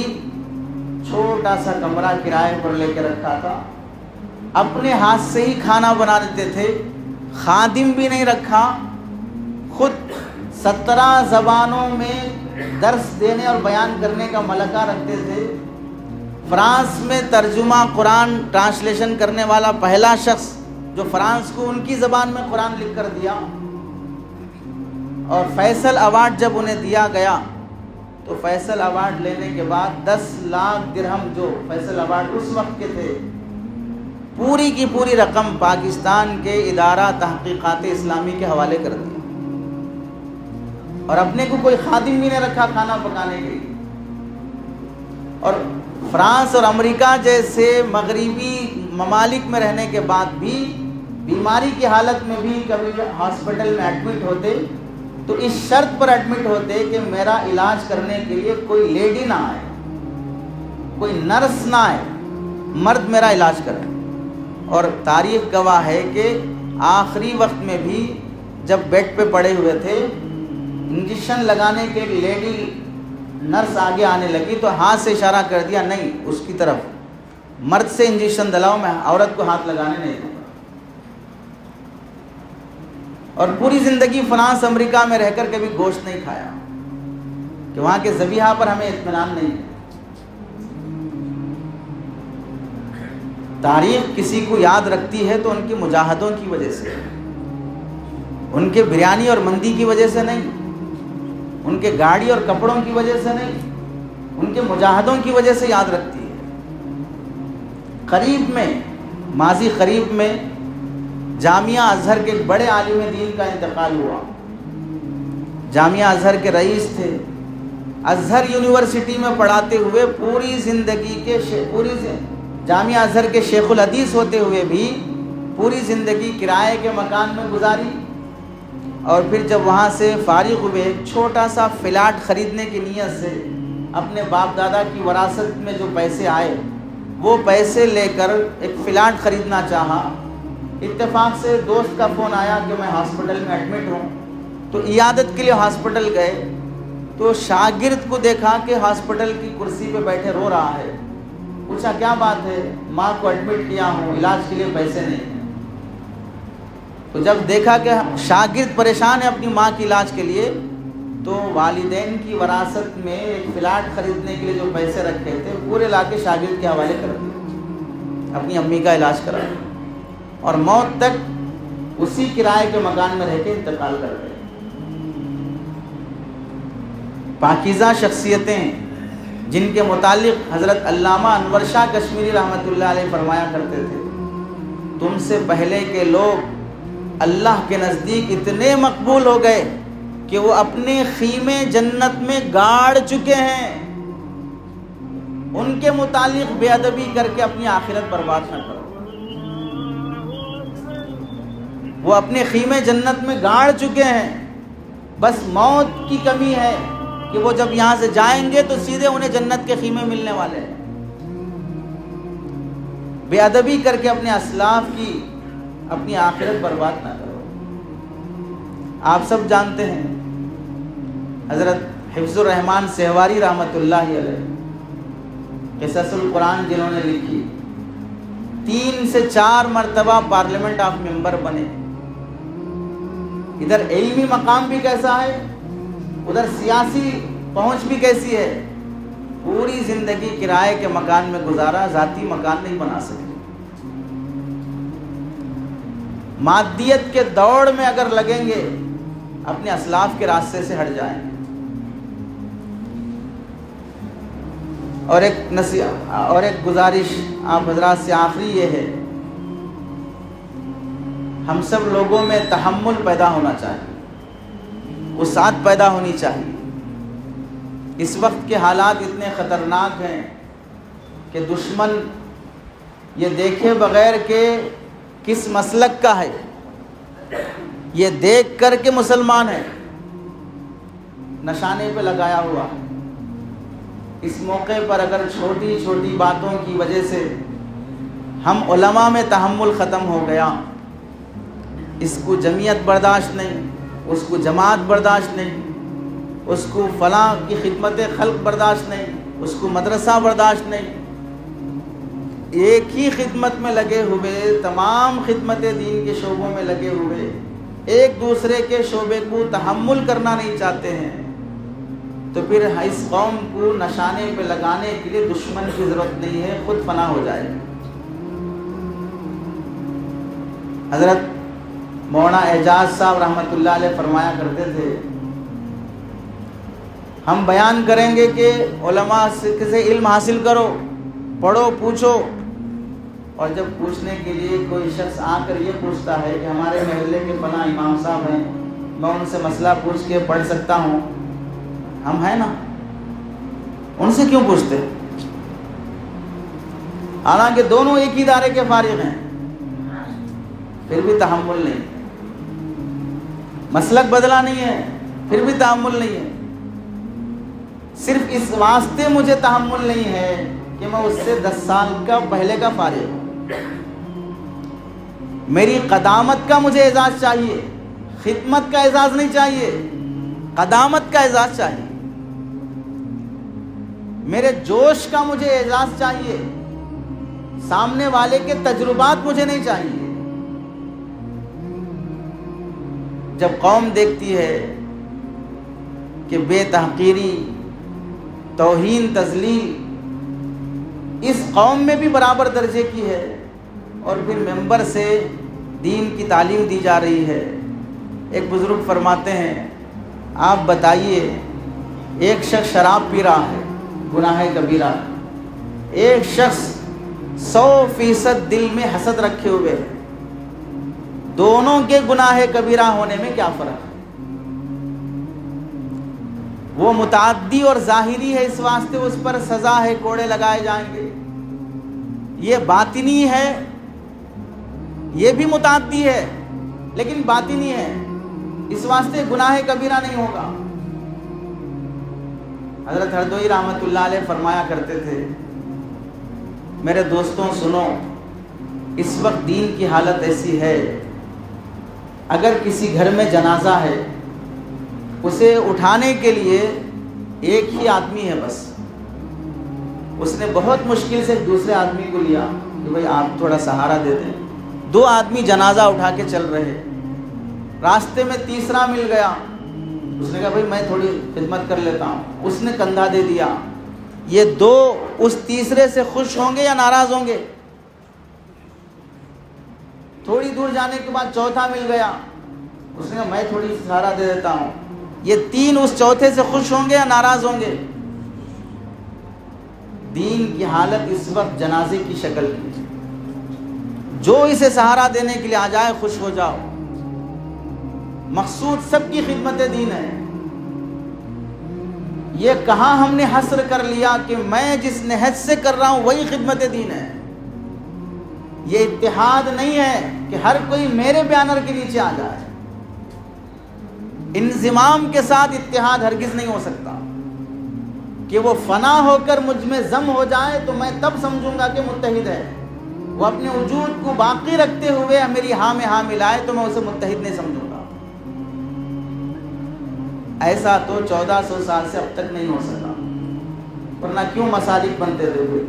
چھوٹا سا کمرہ کرائے پر لے کے رکھا تھا، اپنے ہاتھ سے ہی کھانا بنا دیتے تھے، خادم بھی نہیں رکھا، خود 17 زبانوں میں درس دینے اور بیان کرنے کا ملکہ رکھتے تھے۔ فرانس میں ترجمہ قرآن ٹرانسلیشن کرنے والا پہلا شخص جو فرانس کو ان کی زبان میں قرآن لکھ کر دیا۔ اور فیصل ایوارڈ جب انہیں دیا گیا تو فیصل ایوارڈ لینے کے بعد 10 لاکھ درہم جو فیصل ایوارڈ اس وقت کے تھے، پوری کی پوری رقم پاکستان کے ادارہ تحقیقات اسلامی کے حوالے کر دی، اور اپنے کو کوئی خادم بھی نہیں رکھا کھانا پکانے کے لیے۔ اور فرانس اور امریکہ جیسے مغربی ممالک میں رہنے کے بعد بھی بیماری کی حالت میں بھی کبھی ہاسپٹل میں ایڈمٹ ہوتے تو اس شرط پر ایڈمٹ ہوتے کہ میرا علاج کرنے کے لیے کوئی لیڈی نہ آئے، کوئی نرس نہ آئے، مرد میرا علاج کرے۔ اور تاریخ گواہ ہے کہ آخری وقت میں بھی جب بیڈ پہ پڑے ہوئے تھے، انجیکشن لگانے کے لیڈی نرس آگے آنے لگی تو ہاتھ سے اشارہ کر دیا، نہیں اس کی طرف، مرد سے انجیکشن دلاؤ، میں عورت کو ہاتھ لگانے نہیں دوں۔ اور پوری زندگی فرانس امریکہ میں رہ کر کبھی گوشت نہیں کھایا کہ وہاں کے ذبیحہ پر ہمیں اطمینان نہیں ہے۔ تاریخ کسی کو یاد رکھتی ہے تو ان کی مجاہدوں کی وجہ سے، ان کے بریانی اور مندی کی وجہ سے نہیں، ان کے گاڑی اور کپڑوں کی وجہ سے نہیں، ان کے مجاہدوں کی وجہ سے یاد رکھتی ہے۔ قریب میں، ماضی قریب میں جامعہ ازہر کے ایک بڑے عالم دین کا انتقال ہوا۔ جامعہ ازہر کے رئیس تھے، ازہر یونیورسٹی میں پڑھاتے ہوئے پوری زندگی کے جامعہ ازہر کے شیخ الحدیث ہوتے ہوئے بھی پوری زندگی کرائے کے مکان میں گزاری، اور پھر جب وہاں سے فارغ ہوئے چھوٹا سا فلیٹ خریدنے کی نیت سے اپنے باپ دادا کی وراثت میں جو پیسے آئے وہ پیسے لے کر ایک فلیٹ خریدنا چاہا۔ اتفاق سے دوست کا فون آیا کہ میں ہاسپٹل میں ایڈمٹ ہوں، تو عیادت کے لیے ہاسپٹل گئے تو شاگرد کو دیکھا کہ ہاسپٹل کی کرسی پہ بیٹھے رو رہا ہے۔ پوچھا کیا بات ہے؟ ماں کو ایڈمٹ کیا ہوں، علاج کے لیے پیسے نہیں ہیں۔ تو جب دیکھا کہ شاگرد پریشان ہے اپنی ماں کے علاج کے لیے، تو والدین کی وراثت میں ایک فلیٹ خریدنے کے لیے جو پیسے رکھے تھے پورے لا کے شاگرد کے حوالے کر دیے، اپنی امی کا علاج کرا، اور موت تک اسی کرائے کے مکان میں رہ کے انتقال کر گئے۔ پاکیزہ شخصیتیں جن کے متعلق حضرت علامہ انور شاہ کشمیری رحمۃ اللہ علیہ فرمایا کرتے تھے، تم سے پہلے کے لوگ اللہ کے نزدیک اتنے مقبول ہو گئے کہ وہ اپنے خیمے جنت میں گاڑ چکے ہیں، ان کے متعلق بے ادبی کر کے اپنی آخرت برباد نہ کرو۔ وہ اپنے خیمے جنت میں گاڑ چکے ہیں، بس موت کی کمی ہے کہ وہ جب یہاں سے جائیں گے تو سیدھے انہیں جنت کے خیمے ملنے والے ہیں۔ بے ادبی کر کے اپنے اسلاف کی اپنی آخرت برباد نہ کرو۔ آپ سب جانتے ہیں حضرت حفظ الرحمان سہواری رحمۃ اللہ علیہ قصص القرآن جنہوں نے لکھی، 3 سے 4 مرتبہ پارلیمنٹ آف ممبر بنے۔ ادھر علمی مقام بھی کیسا ہے، ادھر سیاسی پہنچ بھی کیسی ہے۔ پوری زندگی کرائے کے مکان میں گزارا، ذاتی مکان نہیں بنا سکے۔ مادیت کے دوڑ میں اگر لگیں گے اپنے اسلاف کے راستے سے ہٹ جائیں۔ اور ایک گزارش آپ حضرات سے آخری یہ ہے، ہم سب لوگوں میں تحمل پیدا ہونا چاہیے، وسعت پیدا ہونی چاہیے۔ اس وقت کے حالات اتنے خطرناک ہیں کہ دشمن یہ دیکھے بغیر کہ کس مسلک کا ہے، یہ دیکھ کر کے مسلمان ہے، نشانے پہ لگایا ہوا۔ اس موقع پر اگر چھوٹی چھوٹی باتوں کی وجہ سے ہم علماء میں تحمل ختم ہو گیا، اس کو جمعیت برداشت نہیں، اس کو جماعت برداشت نہیں، اس کو فلاں کی خدمت خلق برداشت نہیں، اس کو مدرسہ برداشت نہیں، ایک ہی خدمت میں لگے ہوئے، تمام خدمت دین کے شعبوں میں لگے ہوئے ایک دوسرے کے شعبے کو تحمل کرنا نہیں چاہتے ہیں، تو پھر اس قوم کو نشانے پہ لگانے کے لیے دشمن کی ضرورت نہیں ہے، خود فنا ہو جائے گا۔ حضرت مولانا اعجاز صاحب رحمۃ اللہ علیہ فرمایا کرتے تھے، ہم بیان کریں گے کہ علماء سے علم حاصل کرو، پڑھو، پوچھو، اور جب پوچھنے کے لیے کوئی شخص آ کر یہ پوچھتا ہے کہ ہمارے محلے کے فلاں امام صاحب ہیں، میں ان سے مسئلہ پوچھ کے پڑھ سکتا ہوں، ہم ہیں نا، ان سے کیوں پوچھتے؟ حالانکہ دونوں ایک ہی ادارے کے فارغ ہیں، پھر بھی تحمل نہیں، مسلک بدلا نہیں ہے، پھر بھی تحمل نہیں ہے۔ صرف اس واسطے مجھے تحمل نہیں ہے کہ میں اس سے 10 سال کا پہلے کا فارغ ہوں، میری قدامت کا مجھے اعزاز چاہیے، خدمت کا اعزاز نہیں چاہیے، قدامت کا اعزاز چاہیے، میرے جوش کا مجھے اعزاز چاہیے، سامنے والے کے تجربات مجھے نہیں چاہیے۔ جب قوم دیکھتی ہے کہ بے تحقیری، توہین، تذلیل اس قوم میں بھی برابر درجے کی ہے، اور پھر ممبر سے دین کی تعلیم دی جا رہی ہے۔ ایک بزرگ فرماتے ہیں، آپ بتائیے ایک شخص شراب پی رہا ہے، گناہ کبیرہ، ایک شخص 100% دل میں حسد رکھے ہوئے ہے، دونوں کے گناہ کبیرہ ہونے میں کیا فرق ہے؟ وہ متعدی اور ظاہری ہے، اس واسطے اس پر سزا ہے، کوڑے لگائے جائیں گے۔ یہ باطنی ہے، یہ بھی متعدی ہے لیکن باطنی ہے، اس واسطے گناہ کبیرہ نہیں ہوگا۔ حضرت ہردوئی رحمۃ اللہ علیہ فرمایا کرتے تھے، میرے دوستوں سنو، اس وقت دین کی حالت ایسی ہے، اگر کسی گھر میں جنازہ ہے، اسے اٹھانے کے لیے ایک ہی آدمی ہے بس، اس نے بہت مشکل سے دوسرے آدمی کو لیا کہ بھائی آپ تھوڑا سہارا دے دیں، 2 آدمی جنازہ اٹھا کے چل رہے، راستے میں تیسرا مل گیا، اس نے کہا بھائی میں تھوڑی خدمت کر لیتا ہوں، اس نے کندھا دے دیا۔ یہ 2 اس تیسرے سے خوش ہوں گے یا ناراض ہوں گے؟ تھوڑی دور جانے کے بعد چوتھا مل گیا، اس نے کہا میں تھوڑی سہارا دے دیتا ہوں۔ یہ 3 اس چوتھے سے خوش ہوں گے یا ناراض ہوں گے؟ دین کی حالت اس وقت جنازے کی شکل کی، جو اسے سہارا دینے کے لیے آ جائے خوش ہو جاؤ۔ مقصود سب کی خدمت دین ہے۔ یہ کہاں ہم نے حصر کر لیا کہ میں جس نہج سے کر رہا ہوں وہی خدمت دین ہے؟ یہ اتحاد نہیں ہے کہ ہر کوئی میرے بیانر کے نیچے آ جائے۔ انضمام کے ساتھ اتحاد ہرگز نہیں ہو سکتا کہ وہ فنا ہو کر مجھ میں ضم ہو جائے تو میں تب سمجھوں گا کہ متحد ہے، وہ اپنے وجود کو باقی رکھتے ہوئے میری ہاں میں ہاں ملائے تو میں اسے متحد نہیں سمجھوں گا۔ ایسا تو 1400 سال سے اب تک نہیں ہو سکا، ورنہ کیوں مسالک بنتے تھے ہوئے؟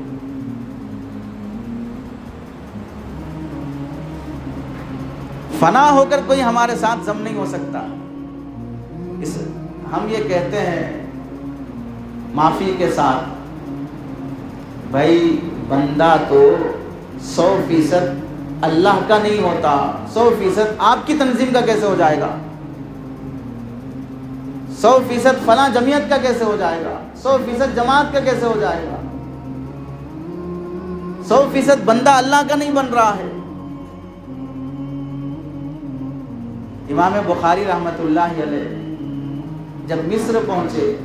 فنا ہو کر کوئی ہمارے ساتھ ضم نہیں ہو سکتا۔ ہم یہ کہتے ہیں معافی کے ساتھ، بھائی بندہ تو 100% اللہ کا نہیں ہوتا، 100% آپ کی تنظیم کا کیسے ہو جائے گا؟ 100% فلاں جمعیت کا کیسے ہو جائے گا؟ 100% جماعت کا کیسے ہو جائے گا؟ 100% بندہ اللہ کا نہیں بن رہا ہے۔ امام بخاری رحمۃ اللہ علیہ جب مصر پہنچے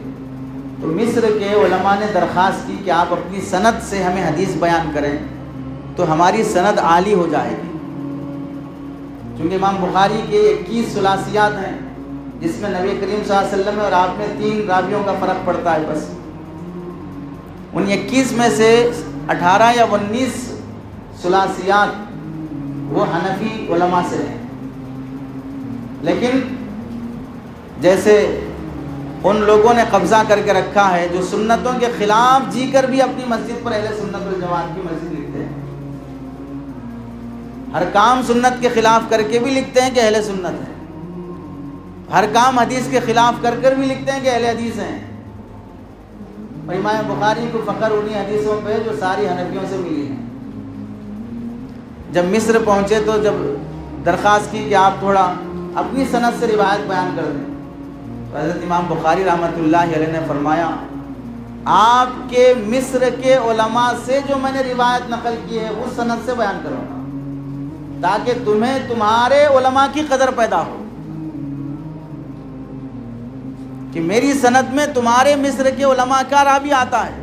تو مصر کے علماء نے درخواست کی کہ آپ اپنی سند سے ہمیں حدیث بیان کریں تو ہماری سند عالی ہو جائے گی، کیونکہ امام بخاری کے 21 ثلاثیات ہیں جس میں نبی کریم صلی اللہ علیہ وسلم اور آپ میں 3 راویوں کا فرق پڑتا ہے بس۔ ان 21 میں سے 18 یا 19 ثلاثیات وہ حنفی علماء سے ہیں، لیکن جیسے ان لوگوں نے قبضہ کر کے رکھا ہے جو سنتوں کے خلاف جی کر بھی اپنی مسجد پر اہل سنت والجماعت کی مسجد لکھتے ہیں، ہر کام سنت کے خلاف کر کے بھی لکھتے ہیں کہ اہل سنت ہے، ہر کام حدیث کے خلاف کر بھی لکھتے ہیں کہ اہل حدیث ہیں۔ اور امام بخاری کو فخر انہی حدیثوں پہ جو ساری حنفیوں سے ملی ہیں۔ جب مصر پہنچے تو جب درخواست کی کہ آپ تھوڑا اپنی سند سے روایت بیان کر دیں، تو حضرت امام بخاری رحمۃ اللہ علیہ نے فرمایا، آپ کے مصر کے علماء سے جو میں نے روایت نقل کی ہے اس سند سے بیان کروں گا تاکہ تمہیں تمہارے علماء کی قدر پیدا ہو، کہ میری سند میں تمہارے مصر کے علماء کا راوی آتا ہے،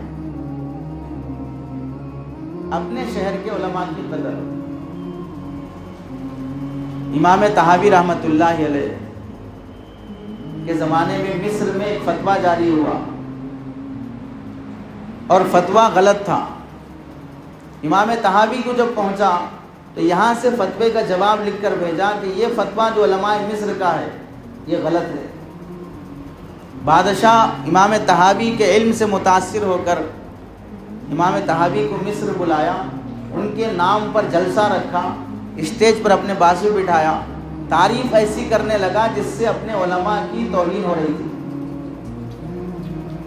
اپنے شہر کے علماء کی قدر۔ امام طحاوی رحمۃ اللہ علیہ کے زمانے میں مصر میں ایک فتویٰ جاری ہوا اور فتویٰ غلط تھا۔ امام طحاوی کو جب پہنچا تو یہاں سے فتوے کا جواب لکھ کر بھیجا کہ یہ فتویٰ جو علماء مصر کا ہے یہ غلط ہے۔ بادشاہ امام طحاوی کے علم سے متاثر ہو کر امام طحاوی کو مصر بلایا، ان کے نام پر جلسہ رکھا، اسٹیج پر اپنے بازو بٹھایا، تعریف ایسی کرنے لگا جس سے اپنے علماء کی توہین ہو رہی تھی۔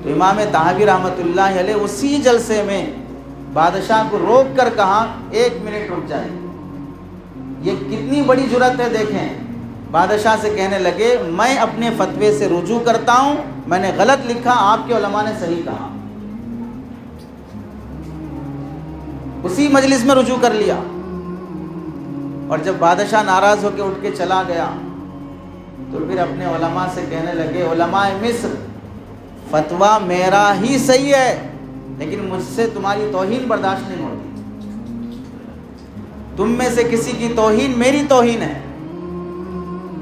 تو امام طحاوی رحمۃ اللہ علیہ اسی جلسے میں بادشاہ کو روک کر کہا، 1 منٹ رک جائے۔ یہ کتنی بڑی جرأت ہے دیکھیں، بادشاہ سے کہنے لگے میں اپنے فتوے سے رجوع کرتا ہوں، میں نے غلط لکھا، آپ کے علماء نے صحیح کہا۔ اسی مجلس میں رجوع کر لیا، اور جب بادشاہ ناراض ہو کے اٹھ کے چلا گیا تو پھر اپنے علماء سے کہنے لگے، علماء مصر فتویٰ میرا ہی صحیح ہے لیکن مجھ سے تمہاری توہین برداشت نہیں ہوتی، تم میں سے کسی کی توہین میری توہین ہے،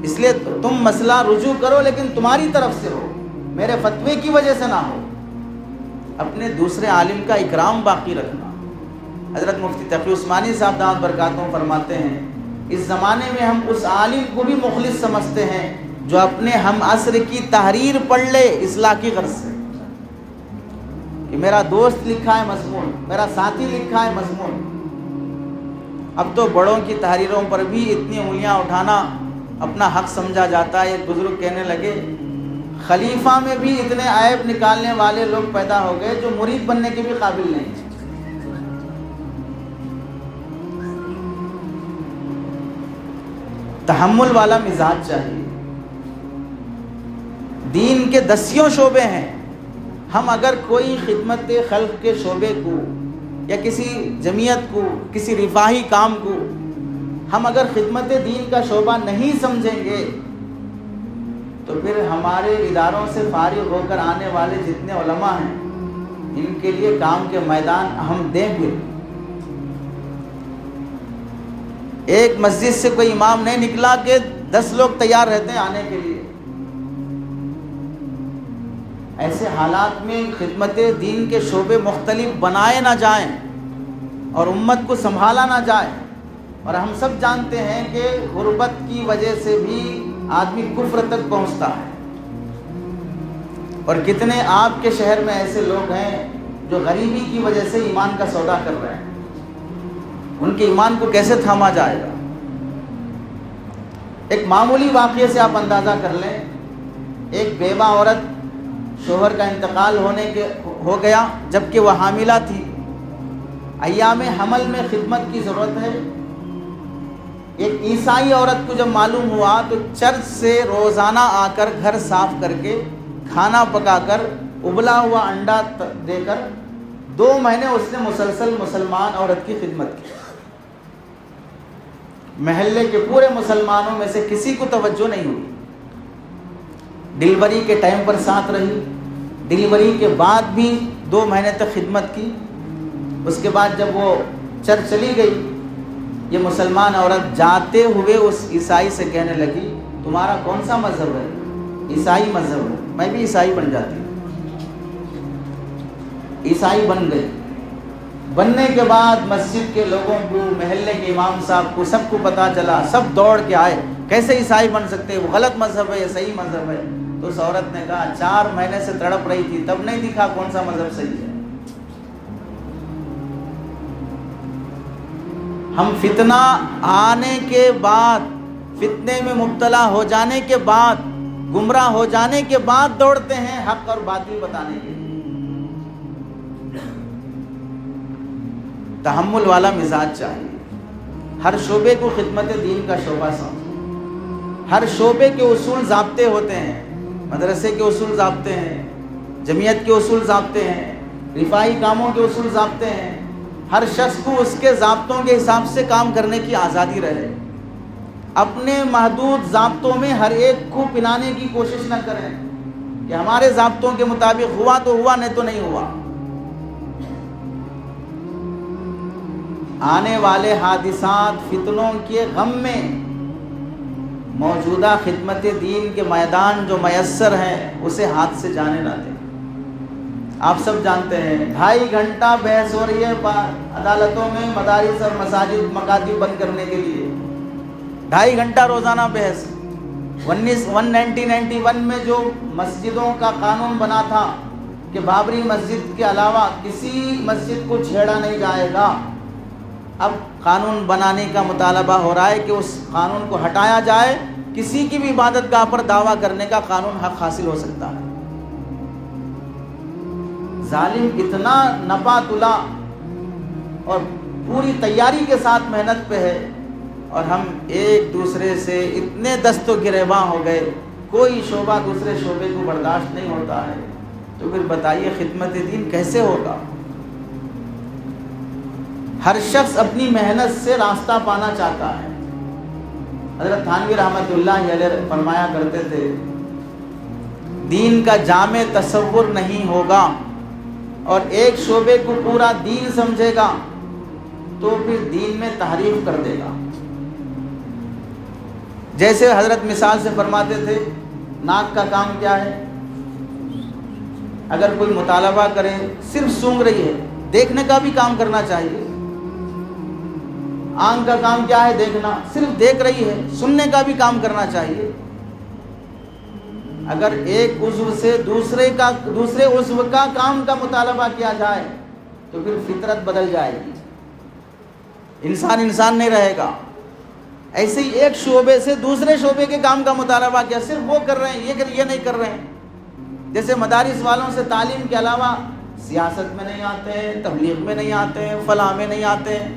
اس لیے تم مسئلہ رجوع کرو لیکن تمہاری طرف سے ہو، میرے فتوے کی وجہ سے نہ ہو، اپنے دوسرے عالم کا اکرام باقی رکھنا۔ حضرت مفتی تقی عثمانی صاحب دامت برکاتہم فرماتے ہیں، اس زمانے میں ہم اس عالم کو بھی مخلص سمجھتے ہیں جو اپنے ہم عصر کی تحریر پڑھ لے اصلاح کی غرض سے، کہ میرا دوست لکھا ہے مضمون، میرا ساتھی لکھا ہے مضمون۔ اب تو بڑوں کی تحریروں پر بھی اتنی انگلیاں اٹھانا اپنا حق سمجھا جاتا ہے۔ ایک بزرگ کہنے لگے، خلیفہ میں بھی اتنے عیب نکالنے والے لوگ پیدا ہو گئے جو مرید بننے کے بھی قابل نہیں ہیں۔ تحمل والا مزاج چاہیے۔ دین کے 10 شعبے ہیں، ہم اگر کوئی خدمت خلق کے شعبے کو یا کسی جمعیت کو، کسی رفاہی کام کو ہم اگر خدمت دین کا شعبہ نہیں سمجھیں گے تو پھر ہمارے اداروں سے فارغ ہو کر آنے والے جتنے علماء ہیں ان کے لیے کام کے میدان ہم دیں۔ پھر ایک مسجد سے کوئی امام نہیں نکلا کہ 10 لوگ تیار رہتے ہیں آنے کے لیے۔ ایسے حالات میں خدمت دین کے شعبے مختلف بنائے نہ جائیں اور امت کو سنبھالا نہ جائے۔ اور ہم سب جانتے ہیں کہ غربت کی وجہ سے بھی آدمی کفر تک پہنچتا ہے، اور کتنے آپ کے شہر میں ایسے لوگ ہیں جو غریبی کی وجہ سے ایمان کا سودا کر رہے ہیں، ان کے ایمان کو کیسے تھاما جائے گا؟ ایک معمولی واقعے سے آپ اندازہ کر لیں، ایک بیوہ عورت شوہر کا انتقال ہو گیا جبکہ وہ حاملہ تھی، ایام حمل میں خدمت کی ضرورت ہے۔ ایک عیسائی عورت کو جب معلوم ہوا تو چرچ سے روزانہ آ کر گھر صاف کر کے کھانا پکا کر ابلا ہوا انڈا دے کر 2 مہینے اس نے مسلسل مسلمان عورت کی خدمت کی۔ محلے کے پورے مسلمانوں میں سے کسی کو توجہ نہیں ہوئی، ڈیلیوری کے ٹائم پر ساتھ رہی، ڈیلیوری کے بعد بھی 2 مہینے تک خدمت کی۔ اس کے بعد جب وہ چرچ چلی گئی، یہ مسلمان عورت جاتے ہوئے اس عیسائی سے کہنے لگی، تمہارا کون سا مذہب ہے؟ عیسائی مذہب ہے، میں بھی عیسائی بن جاتی ہوں۔ عیسائی بن گئی۔ بننے کے بعد مسجد کے لوگوں کو، محلے کے امام صاحب کو، سب کو پتہ چلا، سب دوڑ کے آئے، کیسے عیسائی بن سکتے، وہ غلط مذہب ہے، یہ صحیح مذہب ہے۔ تو اس عورت نے کہا 4 مہینے سے تڑپ رہی تھی، تب نہیں دکھا کون سا مذہب صحیح ہے۔ ہم فتنہ آنے کے بعد، فتنے میں مبتلا ہو جانے کے بعد، گمراہ ہو جانے کے بعد دوڑتے ہیں حق اور باطل بتانے کے لیے۔ تحمل والا مزاج چاہیے۔ ہر شعبے کو خدمت دین کا شعبہ سمجھیں۔ ہر شعبے کے اصول ضابطے ہوتے ہیں، مدرسے کے اصول ضابطے ہیں، جمعیت کے اصول ضابطے ہیں، رفاہی کاموں کے اصول ضابطے ہیں۔ ہر شخص کو اس کے ضابطوں کے حساب سے کام کرنے کی آزادی رہے۔ اپنے محدود ضابطوں میں ہر ایک کو پنانے کی کوشش نہ کریں کہ ہمارے ضابطوں کے مطابق ہوا تو ہوا، نہیں تو نہیں ہوا۔ آنے والے حادثات، فتنوں کے غم میں موجودہ خدمت دین کے میدان جو میسر ہیں اسے ہاتھ سے جانے نہ دیں۔ آپ سب جانتے ہیں 2.5 گھنٹہ بحث ہو رہی ہے عدالتوں میں، مدارس اور مساجد مکاتب بند کرنے کے لیے 2.5 گھنٹہ روزانہ بحث۔ 1991 میں جو مسجدوں کا قانون بنا تھا کہ بابری مسجد کے علاوہ کسی مسجد کو چھیڑا نہیں جائے گا، اب قانون بنانے کا مطالبہ ہو رہا ہے کہ اس قانون کو ہٹایا جائے، کسی کی بھی عبادت گاہ پر دعویٰ کرنے کا قانون حق حاصل ہو سکتا ہے۔ ظالم اتنا نپا تلا اور پوری تیاری کے ساتھ محنت پہ ہے، اور ہم ایک دوسرے سے اتنے دست و گریباں ہو گئے، کوئی شعبہ دوسرے شعبے کو برداشت نہیں ہوتا ہے، تو پھر بتائیے خدمت دین کیسے ہوگا؟ ہر شخص اپنی محنت سے راستہ پانا چاہتا ہے۔ حضرت تھانوی رحمۃ اللہ علیہ فرمایا کرتے تھے، دین کا جامع تصور نہیں ہوگا اور ایک شعبے کو پورا دین سمجھے گا تو پھر دین میں تحریف کر دے گا۔ جیسے حضرت مثال سے فرماتے تھے، ناک کا کام کیا ہے؟ اگر کوئی مطالبہ کرے صرف سونگھ رہی ہے، دیکھنے کا بھی کام کرنا چاہیے۔ آنکھ کا کام کیا ہے؟ دیکھنا، صرف دیکھ رہی ہے، سننے کا بھی کام کرنا چاہیے۔ اگر ایک عضو سے دوسرے عضو کا کام کا مطالبہ کیا جائے تو پھر فطرت بدل جائے گی، انسان نہیں رہے گا۔ ایسے ہی ایک شعبے سے دوسرے شعبے کے کام کا مطالبہ کیا، صرف وہ کر رہے ہیں، یہ نہیں کر رہے ہیں۔ جیسے مدارس والوں سے تعلیم کے علاوہ سیاست میں نہیں آتے ہیں، تبلیغ میں نہیں آتے ہیں، فلاح میں نہیں آتے ہیں،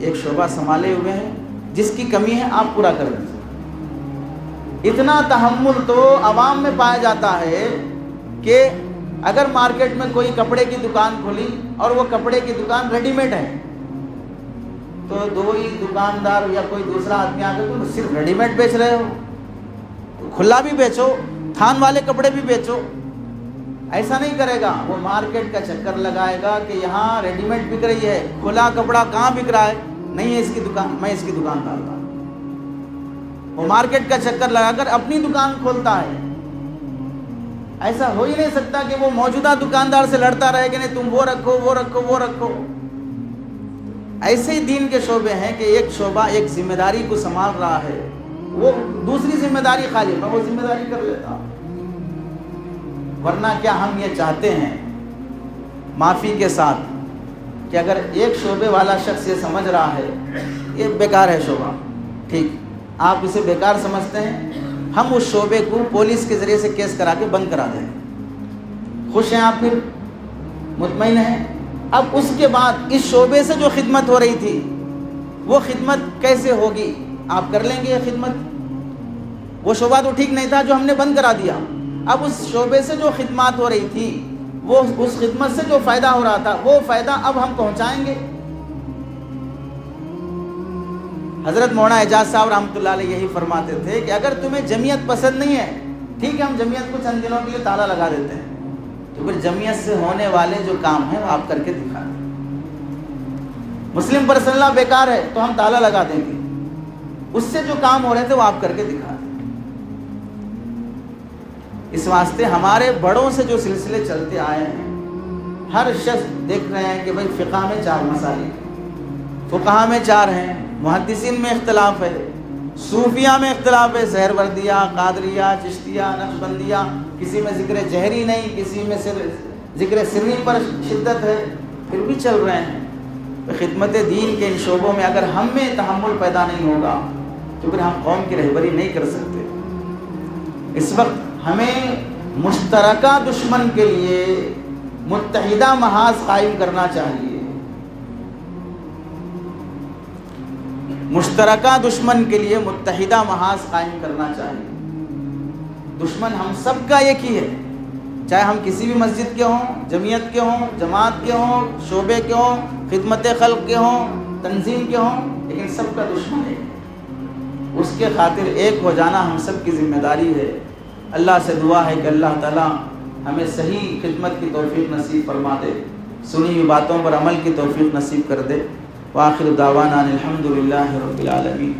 ایک شعبہ سنبھالے ہوئے ہیں، جس کی کمی ہے آپ پورا کر دیجیے۔ اتنا تحمل تو عوام میں پایا جاتا ہے کہ اگر مارکیٹ میں کوئی کپڑے کی دکان کھلی اور وہ کپڑے کی دکان ریڈی میڈ ہے تو دو ہی دکاندار یا کوئی دوسرا آدمی آ کے تم صرف ریڈی میڈ بیچ رہے ہو، کھلا بھی بیچو، تھان والے کپڑے بھی بیچو۔ ایسا نہیں کرے گا، وہ مارکیٹ کا چکر لگائے گا کہ یہاں ریڈی میڈ بک رہی ہے، کھلا کپڑا کہاں بک رہا ہے؟ نہیں ہے اس کی دکان، میں اس کی دکان ڈالتا ہوں۔ وہ مارکیٹ کا چکر لگا کر اپنی دکان کھولتا ہے۔ ایسا ہو ہی نہیں سکتا کہ وہ موجودہ دکاندار سے لڑتا رہے کہ نہیں تم وہ رکھو وہ رکھو وہ رکھو۔ ایسے ہی دین کے شعبے ہیں کہ ایک شعبہ ایک ذمہ داری کو سنبھال رہا ہے، وہ دوسری ذمہ داری خالی میں وہ ذمہ داری کر لیتا۔ ورنہ کیا ہم یہ چاہتے ہیں معافی کے ساتھ کہ اگر ایک شعبے والا شخص یہ سمجھ رہا ہے یہ بیکار ہے شعبہ، ٹھیک، آپ اسے بیکار سمجھتے ہیں، ہم اس شعبے کو پولیس کے ذریعے سے کیس کرا کے بند کرا دیں۔ خوش ہیں آپ؟ پھر مطمئن ہیں؟ اب اس کے بعد اس شعبے سے جو خدمت ہو رہی تھی وہ خدمت کیسے ہوگی؟ آپ کر لیں گے یہ خدمت؟ وہ شعبہ تو ٹھیک نہیں تھا جو ہم نے بند کرا دیا، اب اس شعبے سے جو خدمات ہو رہی تھی، وہ اس خدمت سے جو فائدہ ہو رہا تھا وہ فائدہ اب ہم پہنچائیں گے۔ حضرت مولانا اعجاز صاحب رحمۃ اللہ علیہ یہی فرماتے تھے کہ اگر تمہیں جمعیت پسند نہیں ہے، ٹھیک ہے ہم جمعیت کو چند دنوں کے لیے تالا لگا دیتے ہیں، تو پھر جمعیت سے ہونے والے جو کام ہیں وہ آپ کر کے دکھا دیں۔ مسلم پرسنل لا بیکار ہے تو ہم تالا لگا دیں گے، اس سے جو کام ہو رہے تھے وہ آپ کر کے دکھا دیں۔ اس واسطے ہمارے بڑوں سے جو سلسلے چلتے آئے ہیں، ہر شخص دیکھ رہے ہیں کہ بھائی فقہ میں 4 مسالک، فقہا میں 4 ہیں، محدثین میں اختلاف ہے، صوفیہ میں اختلاف ہے، سہروردیہ، قادریہ، چشتیہ، نقشبندیہ، کسی میں ذکر جہری نہیں، کسی میں ذکر سری پر شدت ہے، پھر بھی چل رہے ہیں۔ خدمت دین کے ان شعبوں میں اگر ہم میں تحمل پیدا نہیں ہوگا تو پھر ہم قوم کی رہبری نہیں کر سکتے۔ اس وقت ہمیں مشترکہ دشمن کے لیے متحدہ محاذ قائم کرنا چاہیے۔ مشترکہ دشمن کے لیے متحدہ محاذ قائم کرنا چاہیے۔ دشمن ہم سب کا ایک ہی ہے، چاہے ہم کسی بھی مسجد کے ہوں، جمعیت کے ہوں، جماعت کے ہوں، شعبے کے ہوں، خدمت خلق کے ہوں، تنظیم کے ہوں، لیکن سب کا دشمن ہے۔ اس کے خاطر ایک ہو جانا ہم سب کی ذمہ داری ہے۔ اللہ سے دعا ہے کہ اللہ تعالیٰ ہمیں صحیح خدمت کی توفیق نصیب فرما دے، سنی ہوئی باتوں پر عمل کی توفیق نصیب کر دے۔ وآخر دعوانا الحمد للہ رب العالمین۔